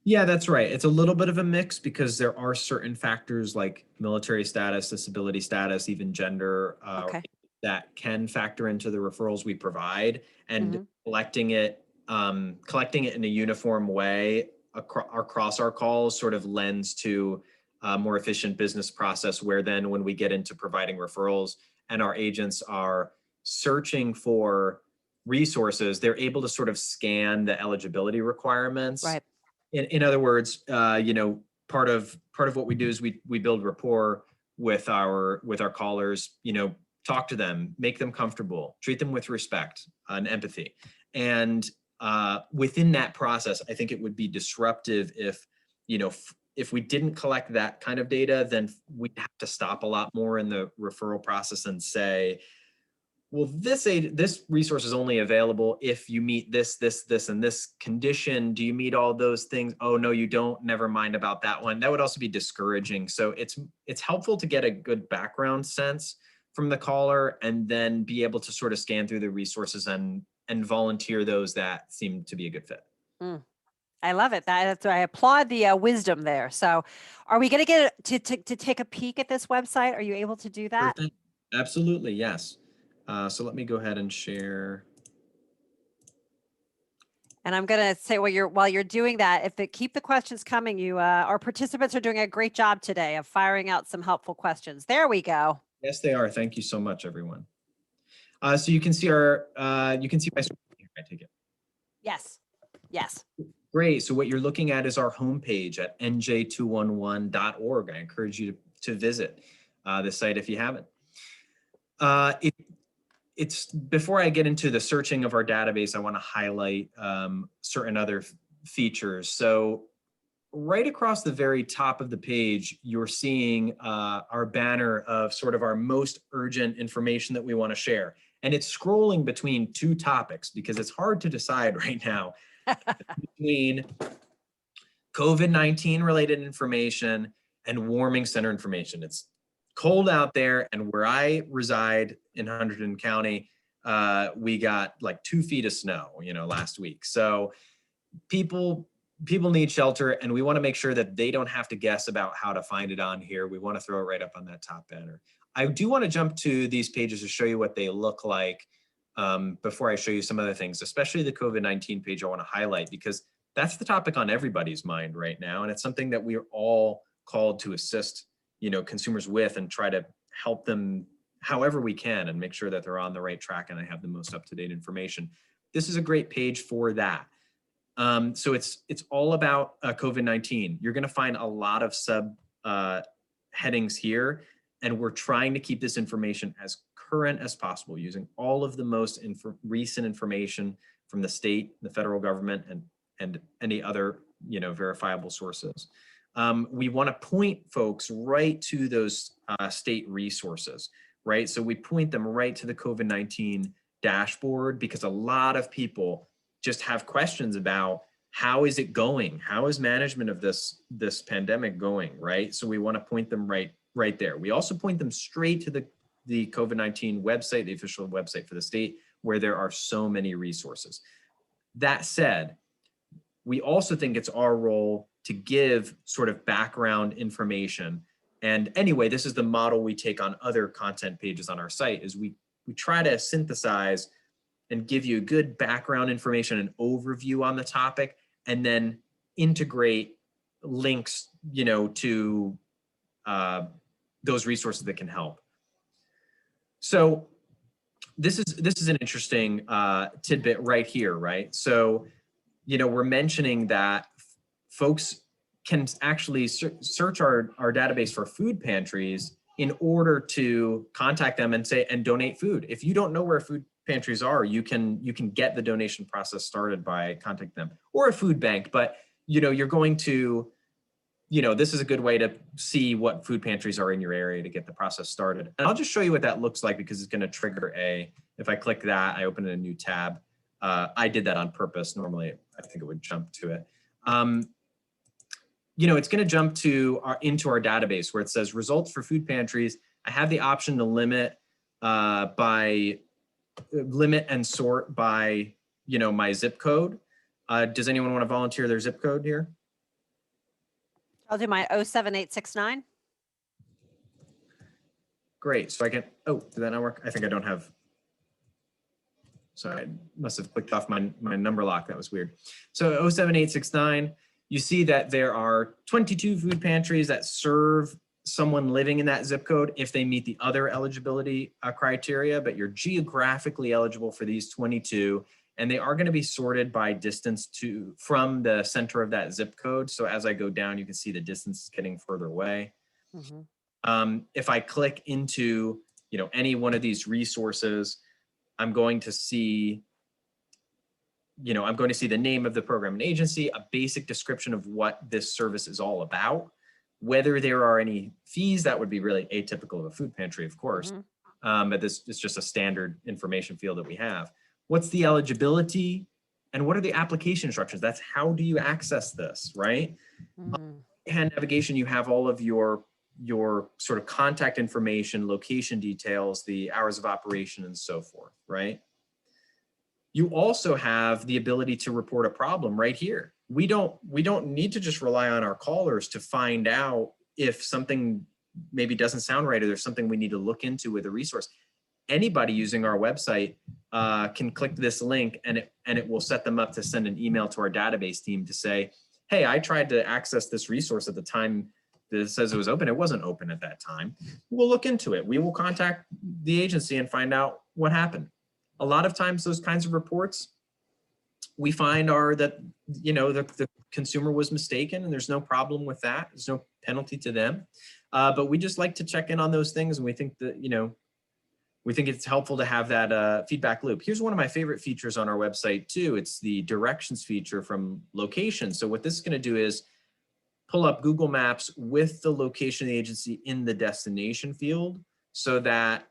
Yeah, that's right. It's a little bit of a mix because there are certain factors like military status, disability status, even gender, Okay. that can factor into the referrals we provide, and collecting it in a uniform way across our calls sort of lends to a more efficient business process, where then when we get into providing referrals and our agents are searching for resources, they're able to sort of scan the eligibility requirements. Right. In other words, part of what we do is we build rapport with our callers, talk to them, make them comfortable, treat them with respect and empathy. And within that process, I think it would be disruptive if, if we didn't collect that kind of data, then we'd have to stop a lot more in the referral process and say, well, this resource is only available if you meet this, and this condition. Do you meet all those things? Oh, no, you don't. Never mind about that one. That would also be discouraging. So it's helpful to get a good background sense from the caller and then be able to sort of scan through the resources and volunteer those that seem to be a good fit. Mm. I love it. That's I applaud the wisdom there. So, are we going to get to take a peek at this website? Are you able to do that? Absolutely, yes. So let me go ahead and share. And I'm going to say while you're doing that, keep the questions coming. Our participants are doing a great job today of firing out some helpful questions. There we go. Yes, they are. Thank you so much, everyone. So you can see my screen here, I take it. Yes. Yes. Great. So what you're looking at is our homepage at nj211.org. I encourage you to visit the site if you haven't. It's before I get into the searching of our database, I want to highlight certain other features. So right across the very top of the page, you're seeing our banner of sort of our most urgent information that we want to share. And it's scrolling between two topics because it's hard to decide right now between COVID-19 related information and warming center information. It's cold out there, and where I reside in Hunterdon County, we got like 2 feet of snow, last week. So people need shelter, and we want to make sure that they don't have to guess about how to find it on here. We want to throw it right up on that top banner. I do want to jump to these pages to show you what they look like before I show you some other things, especially the COVID-19 page I want to highlight, because that's the topic on everybody's mind right now. And it's something that we are all called to assist consumers with and try to help them however we can and make sure that they're on the right track and they have the most up-to-date information. This is a great page for that. So it's all about COVID-19. You're going to find a lot of sub headings here, and we're trying to keep this information as current as possible using all of the most recent information from the state, the federal government, and any other verifiable sources. We want to point folks right to those state resources, right? So we point them right to the COVID-19 dashboard because a lot of people just have questions about how is it going? How is management of this pandemic going, right? So we want to point them right there. We also point them straight to the COVID-19 website, the official website for the state, where there are so many resources. That said, we also think it's our role to give sort of background information. And anyway, this is the model we take on other content pages on our site, is we try to synthesize and give you good background information and overview on the topic, and then integrate links, to those resources that can help. So this is an interesting tidbit right here, right? So, we're mentioning that folks can actually search our database for food pantries in order to contact them and donate food. If you don't know where food pantries are, you can get the donation process started by contacting them, or a food bank. But you're going to, this is a good way to see what food pantries are in your area to get the process started. And I'll just show you what that looks like because it's going to trigger if I click that, I open a new tab. I did that on purpose. Normally, I think it would jump to it. It's going to jump into our database where it says results for food pantries. I have the option to limit and sort by, my zip code. Does anyone want to volunteer their zip code here? I'll do my 07869. Great. So I can, did that not work? I think I don't have. Sorry, I must have clicked off my number lock. That was weird. So 07869, you see that there are 22 food pantries that serve someone living in that zip code if they meet the other eligibility criteria, but you're geographically eligible for these 22, and they are going to be sorted by distance from the center of that zip code. So as I go down, you can see the distance is getting further away. Mm-hmm. If I click into any one of these resources, I'm going to see the name of the program and agency, a basic description of what this service is all about, whether there are any fees. That would be really atypical of a food pantry, of course. But this is just a standard information field that we have. What's the eligibility and what are the application instructions? That's how do you access this, right? Hand navigation, you have all of your sort of contact information, location details, the hours of operation and so forth, right? You also have the ability to report a problem right here. We don't need to just rely on our callers to find out if something maybe doesn't sound right or there's something we need to look into with a resource. Anybody using our website can click this link and it will set them up to send an email to our database team to say, hey, I tried to access this resource at the time that it says it was open. It wasn't open at that time. We'll look into it. We will contact the agency and find out what happened. A lot of times those kinds of reports we find are that, the consumer was mistaken and there's no problem with that. There's no penalty to them. But we just like to check in on those things. And we think that, we think it's helpful to have that feedback loop. Here's one of my favorite features on our website too. It's the directions feature from location. So what this is going to do is pull up Google Maps with the location of the agency in the destination field so that,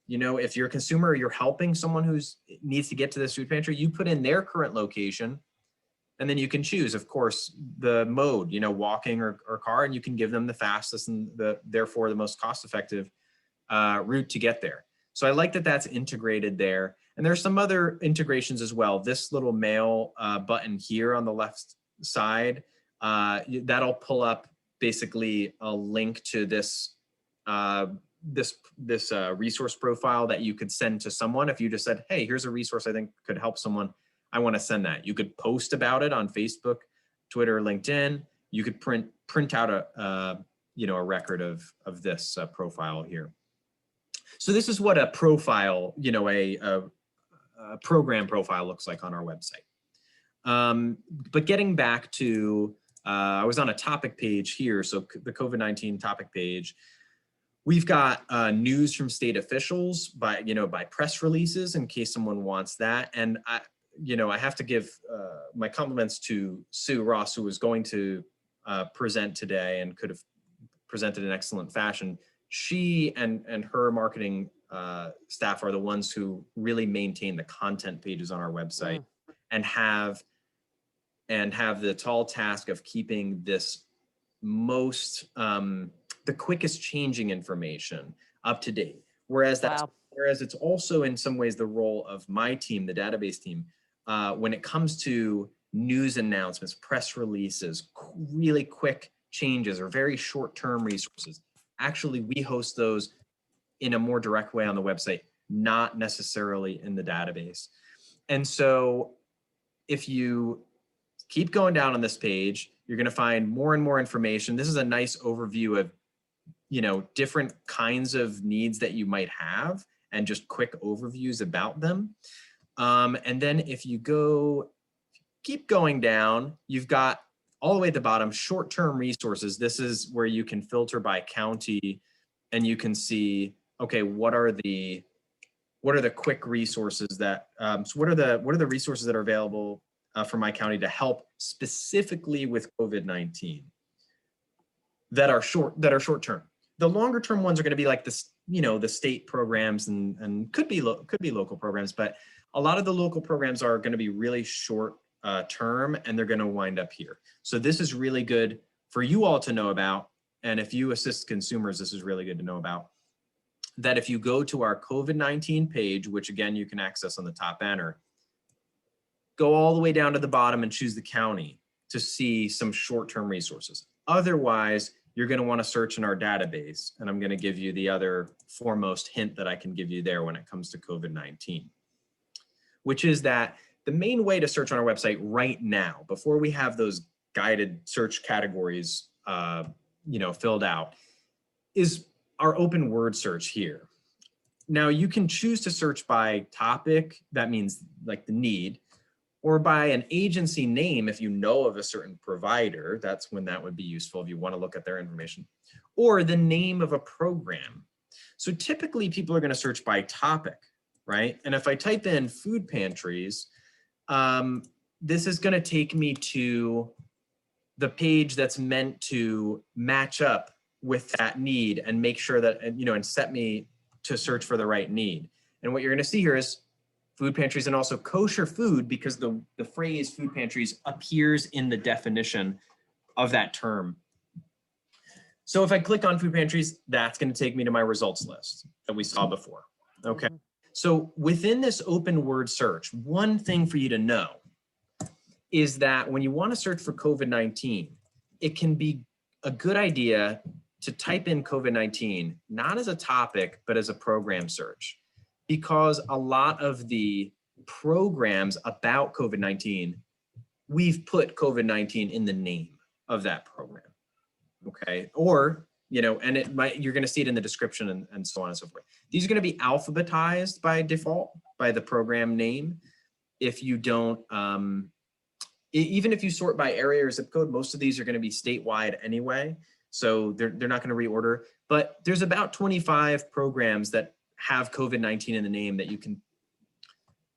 if you're a consumer or you're helping someone who needs to get to this food pantry, you put in their current location and then you can choose, of course, the mode, walking or car, and you can give them the fastest and therefore the most cost-effective route to get there. So I like that that's integrated there. And there's some other integrations as well. This little mail button here on the left side, that'll pull up basically a link to this resource profile that you could send to someone. If you just said, hey, here's a resource I think could help someone, I want to send that. You could post about it on Facebook, Twitter, LinkedIn. You could print out a record of this profile here. So this is what a profile, a program profile looks like on our website. But getting back to, I was on a topic page here. So the COVID-19 topic page, we've got news from state officials by press releases in case someone wants that. And I have to give my compliments to Sue Ross, who was going to present today and could have presented in excellent fashion. She and her marketing staff are the ones who really maintain the content pages on our website and have the tall task of keeping this the quickest changing information up to date. Whereas it's also in some ways the role of my team, the database team, when it comes to news announcements, press releases, really quick changes or very short-term resources. Actually, we host those in a more direct way on the website, not necessarily in the database. And so if you keep going down on this page, you're going to find more and more information. This is a nice overview of, different kinds of needs that you might have and just quick overviews about them. And then if you keep going down, you've got all the way at the bottom, short-term resources. This is where you can filter by county and you can see, okay, what are the quick resources that, so what are the resources that are available for my county to help specifically with COVID-19 that are short-term. The longer-term ones are going to be like this, the state programs and could be local programs, but a lot of the local programs are going to be really short term and they're going to wind up here. So this is really good for you all to know about. And if you assist consumers, this is really good to know about. That if you go to our COVID-19 page, which again, you can access on the top banner, go all the way down to the bottom and choose the county to see some short-term resources. Otherwise, you're going to want to search in our database. And I'm going to give you the other foremost hint that I can give you there when it comes to COVID-19, which is that the main way to search on our website right now, before we have those guided search categories, filled out, is our open word search here. Now you can choose to search by topic, that means like the need, or by an agency name if you know of a certain provider. That's when that would be useful if you want to look at their information, or the name of a program. So typically people are going to search by topic, right? And if I type in food pantries, this is going to take me to the page that's meant to match up with that need and make sure that, and set me to search for the right need. And what you're going to see here is food pantries and also kosher food, because the phrase food pantries appears in the definition of that term. So if I click on food pantries, that's going to take me to my results list that we saw before. Okay. So within this open word search, one thing for you to know is that when you want to search for COVID-19, it can be a good idea to type in COVID-19, not as a topic, but as a program search, because a lot of the programs about COVID-19, we've put COVID-19 in the name of that program. Okay. Or, and you're going to see it in the description and so on and so forth. These are going to be alphabetized by default by the program name. If you don't, even if you sort by area or zip code, most of these are going to be statewide anyway. So they're not going to reorder, but there's about 25 programs that have COVID-19 in the name that you can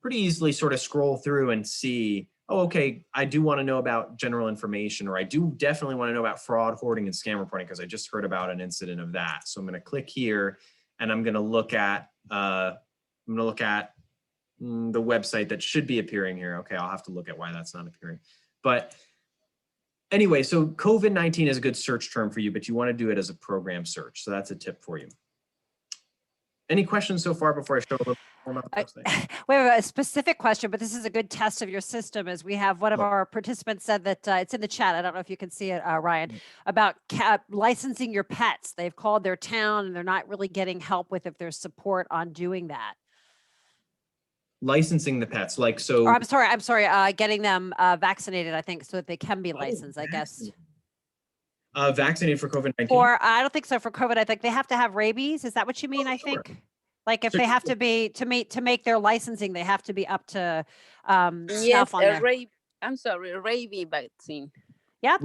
pretty easily sort of scroll through and see, oh, okay, I do want to know about general information, or I do definitely want to know about fraud, hoarding, and scam reporting because I just heard about an incident of that. So I'm going to click here and I'm going to look at, the website that should be appearing here. Okay, I'll have to look at why that's not appearing. But anyway, so COVID-19 is a good search term for you, but you want to do it as a program search. So that's a tip for you. Any questions so far before I show a little more about the website? We have a specific question, but this is a good test of your system, as we have one of our participants said that it's in the chat. I don't know if you can see it, Ryan, about licensing your pets. They've called their town and they're not really getting help with if there's support on doing that. Licensing the pets, like so. Or I'm sorry, getting them vaccinated, I think, so that they can be licensed, I guess. Vaccinated for COVID-19? Or I don't think so for COVID. I think they have to have rabies. Is that what you mean? I think. Like if they have to be to make their licensing, they have to be up to yes, snuff on their. a rabies vaccine. Yeah,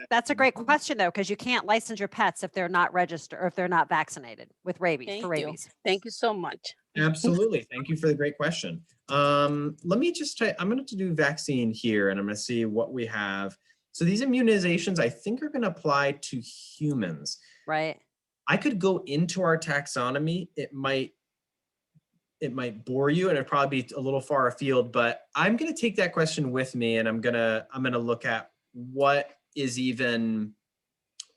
that's a great question though, because you can't license your pets if they're not registered or if they're not vaccinated with rabies for rabies. Thank you so much. Absolutely. Thank you for the great question. Let me just try, I'm going to do vaccine here and I'm going to see what we have. So these immunizations, I think, are going to apply to humans. Right. I could go into our taxonomy. It might bore you and it'd probably be a little far afield, but I'm going to take that question with me and I'm going to look at what is even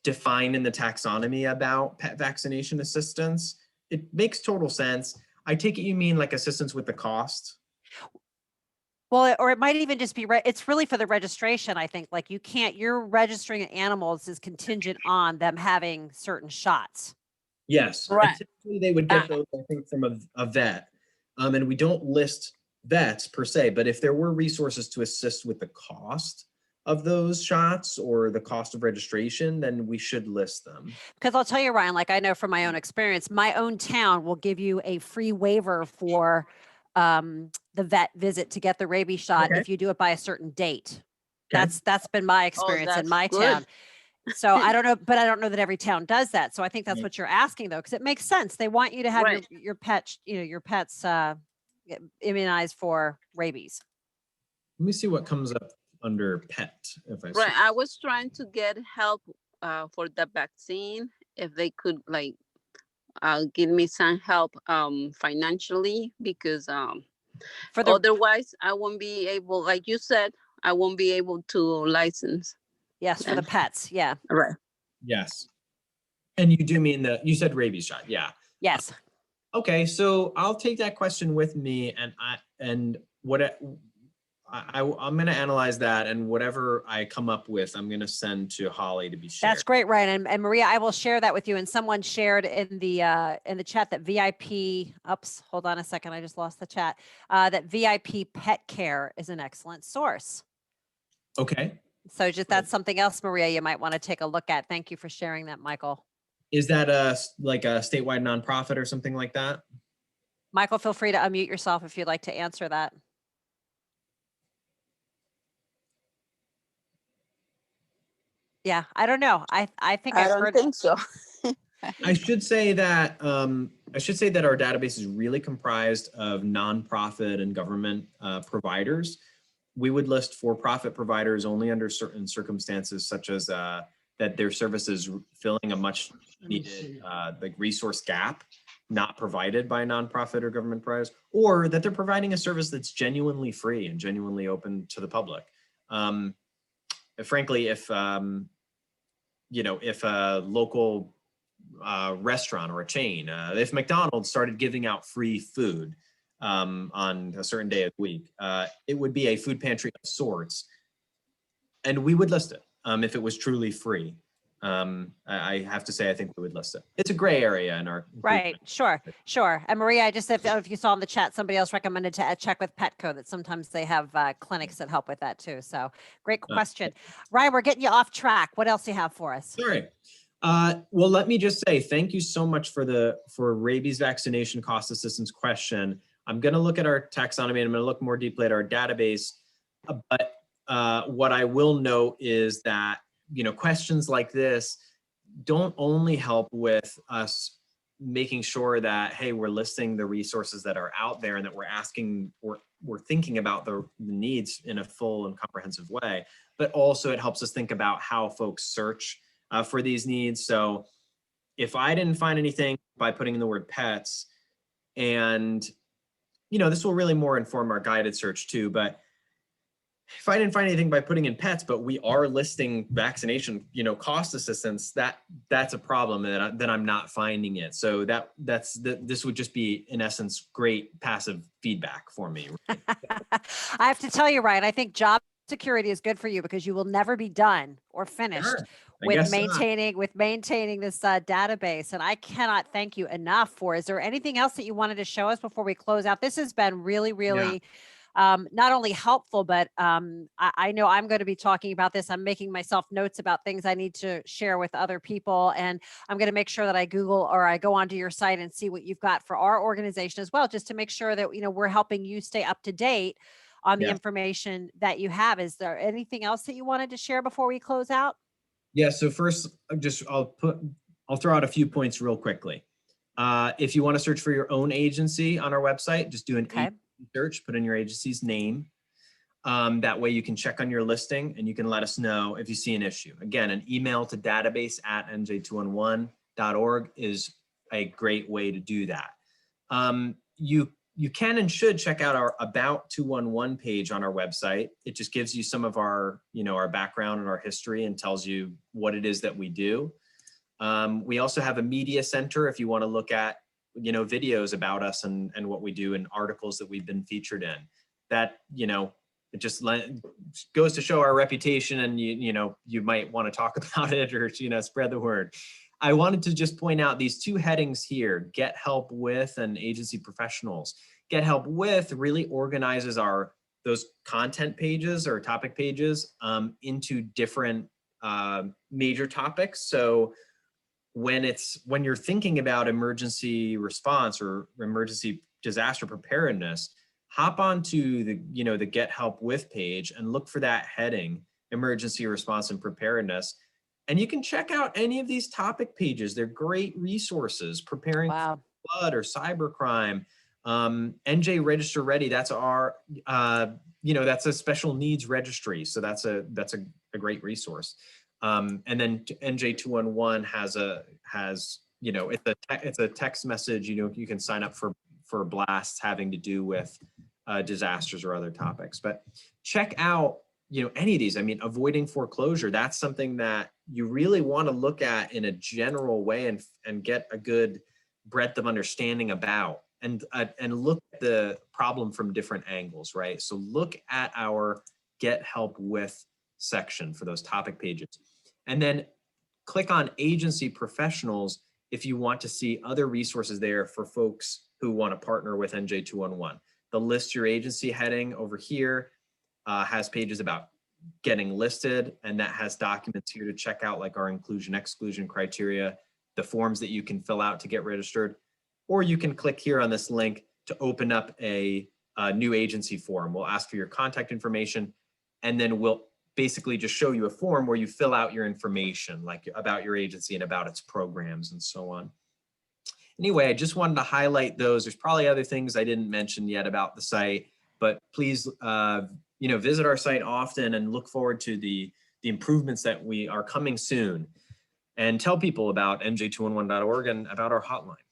defined in the taxonomy about pet vaccination assistance. It makes total sense. I take it you mean like assistance with the cost? Well, or it might even just be, it's really for the registration, I think. Like you're registering animals is contingent on them having certain shots. Yes. Right. Typically they would get those, I think, from a vet. And we don't list vets per se, but if there were resources to assist with the cost of those shots or the cost of registration, then we should list them. Because I'll tell you, Ryan, like I know from my own experience, my own town will give you a free waiver for the vet visit to get the rabies shot if you do it by a certain date. Okay. That's been my experience in my town. So I don't know, but I don't know that every town does that. So I think that's what you're asking though, because it makes sense. They want you to have your pet, your pets immunized for rabies. Let me see what comes up under pet. If I I was trying to get help for the vaccine. If they could give me some help financially, because otherwise I won't be able, like you said, I won't be able to license. Yes, for the pets. Yeah. Right. Yes. And you do mean you said rabies shot. Yeah. Yes. Okay. So I'll take that question with me and I'm going to analyze that, and whatever I come up with, I'm going to send to Holly to be shared. That's great, Ryan. And Maria, I will share that with you. And someone shared in the chat that VIP, hold on a second. I just lost the chat. That VIP pet care is an excellent source. Okay. So that's something else, Maria, you might want to take a look at. Thank you for sharing that, Michael. Is that like a statewide nonprofit or something like that? Michael, feel free to unmute yourself if you'd like to answer that. Yeah, I don't know. I think I don't think so. I should say that our database is really comprised of nonprofit and government providers. We would list for-profit providers only under certain circumstances, such as that their services filling a much needed like resource gap not provided by nonprofit or government providers, or that they're providing a service that's genuinely free and genuinely open to the public. Frankly, if if a local restaurant or a chain, if McDonald's started giving out free food on a certain day of the week, it would be a food pantry of sorts, and we would list it if it was truly free. I have to say, I think we would list it. It's a gray area in our Right. Sure. And Maria, I just, if you saw in the chat, somebody else recommended to check with Petco, that sometimes they have clinics that help with that too. So great question. Ryan, we're getting you off track. What else do you have for us? Sorry. Well, let me just say thank you so much for rabies vaccination cost assistance question. I'm going to look at our taxonomy and I'm going to look more deeply at our database. But what I will note is that, questions like this don't only help with us making sure that, hey, we're listing the resources that are out there and that we're thinking about the needs in a full and comprehensive way, but also it helps us think about how folks search for these needs. So if I didn't find anything by putting in the word pets, and this will really more inform our guided search too, but if I didn't find anything by putting in pets, but we are listing vaccination, cost assistance, that's a problem, and then I'm not finding it. So this would just be, in essence, great passive feedback for me. I have to tell you, Ryan, I think job security is good for you because you will never be done or finished. Sure. With maintaining this database. And I cannot thank you enough for. Is there anything else that you wanted to show us before we close out? This has been really, really not only helpful, but I know I'm going to be talking about this. I'm making myself notes about things I need to share with other people. And I'm going to make sure that I Google or I go onto your site and see what you've got for our organization as well, just to make sure that, we're helping you stay up to date on the information that you have. Is there anything else that you wanted to share before we close out? Yeah, so first, I'll throw out a few points real quickly. If you want to search for your own agency on our website, just do an agency search, put in your agency's name. That way you can check on your listing and you can let us know if you see an issue. Again, an email to database@nj211.org is a great way to do that. You can and should check out our About 211 page on our website. It just gives you some of our, our background and our history and tells you what it is that we do. We also have a media center if you want to look at, videos about us and what we do and articles that we've been featured in. That, it just goes to show our reputation, and you might want to talk about it or, spread the word. I wanted to just point out these two headings here, Get Help With and Agency Professionals. Get Help With really organizes those content pages or topic pages into different major topics. So when you're thinking about emergency response or emergency disaster preparedness, hop onto the Get Help With page and look for that heading, Emergency Response and Preparedness. And you can check out any of these topic pages. They're great resources, preparing for flood or cybercrime. NJ Register Ready, that's our, that's a special needs registry. So that's a great resource. And then NJ211 it's a text message, you can sign up for blasts having to do with disasters or other topics. But check out, any of these. I mean, avoiding foreclosure, that's something that you really want to look at in a general way and get a good breadth of understanding about, and look at the problem from different angles, right? So look at our Get Help With section for those topic pages. And then click on Agency Professionals if you want to see other resources there for folks who want to partner with NJ211. The List Your Agency heading over here has pages about getting listed, and that has documents here to check out, like our inclusion/exclusion criteria, the forms that you can fill out to get registered, or you can click here on this link to open up a new agency form. We'll ask for your contact information, and then we'll basically just show you a form where you fill out your information, like about your agency and about its programs and so on. Anyway, I just wanted to highlight those. There's probably other things I didn't mention yet about the site, but please, visit our site often and look forward to the improvements that we are coming soon. And tell people about nj211.org and about our hotline.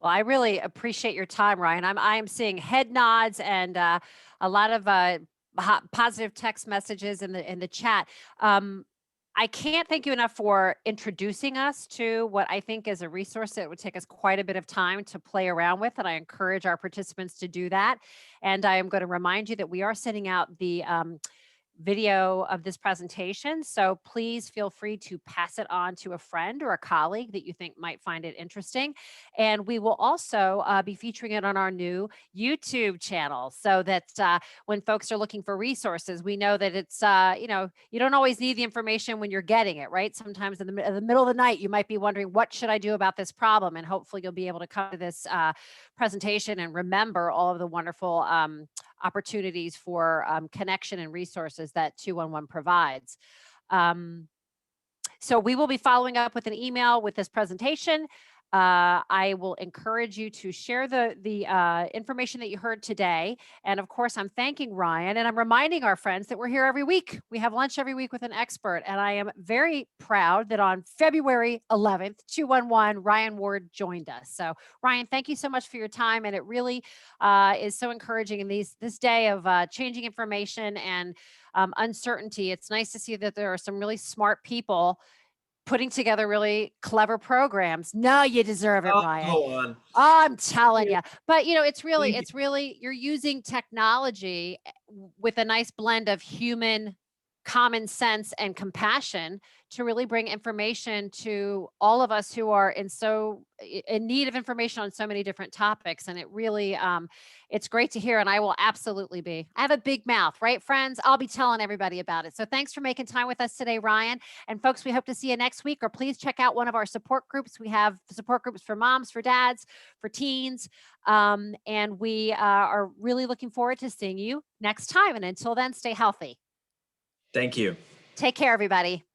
Well, I really appreciate your time, Ryan. I am seeing head nods and a lot of positive text messages in the chat. I can't thank you enough for introducing us to what I think is a resource that would take us quite a bit of time to play around with, and I encourage our participants to do that. And I am going to remind you that we are sending out the video of this presentation. So please feel free to pass it on to a friend or a colleague that you think might find it interesting. And we will also be featuring it on our new YouTube channel so that when folks are looking for resources, we know that it's, you don't always need the information when you're getting it, right? Sometimes in the middle of the night, you might be wondering, what should I do about this problem? And hopefully you'll be able to come to this presentation and remember all of the wonderful opportunities for connection and resources that 211 provides. So we will be following up with an email with this presentation. I will encourage you to share the information that you heard today. And of course, I'm thanking Ryan, and I'm reminding our friends that we're here every week. We have lunch every week with an expert. And I am very proud that on February 11th, 211, Ryann Ward joined us. So Ryan, thank you so much for your time. And it really is so encouraging in this day of changing information and uncertainty. It's nice to see that there are some really smart people putting together really clever programs. No, you deserve it, Ryan. Go on. I'm telling you. But it's really, you're using technology with a nice blend of human common sense and compassion to really bring information to all of us who are in need of information on so many different topics. And it really, it's great to hear. And I will absolutely I have a big mouth, right, friends? I'll be telling everybody about it. So thanks for making time with us today, Ryan. And folks, we hope to see you next week, or please check out one of our support groups. We have support groups for moms, for dads, for teens. And we are really looking forward to seeing you next time. And until then, stay healthy. Thank you. Take care, everybody.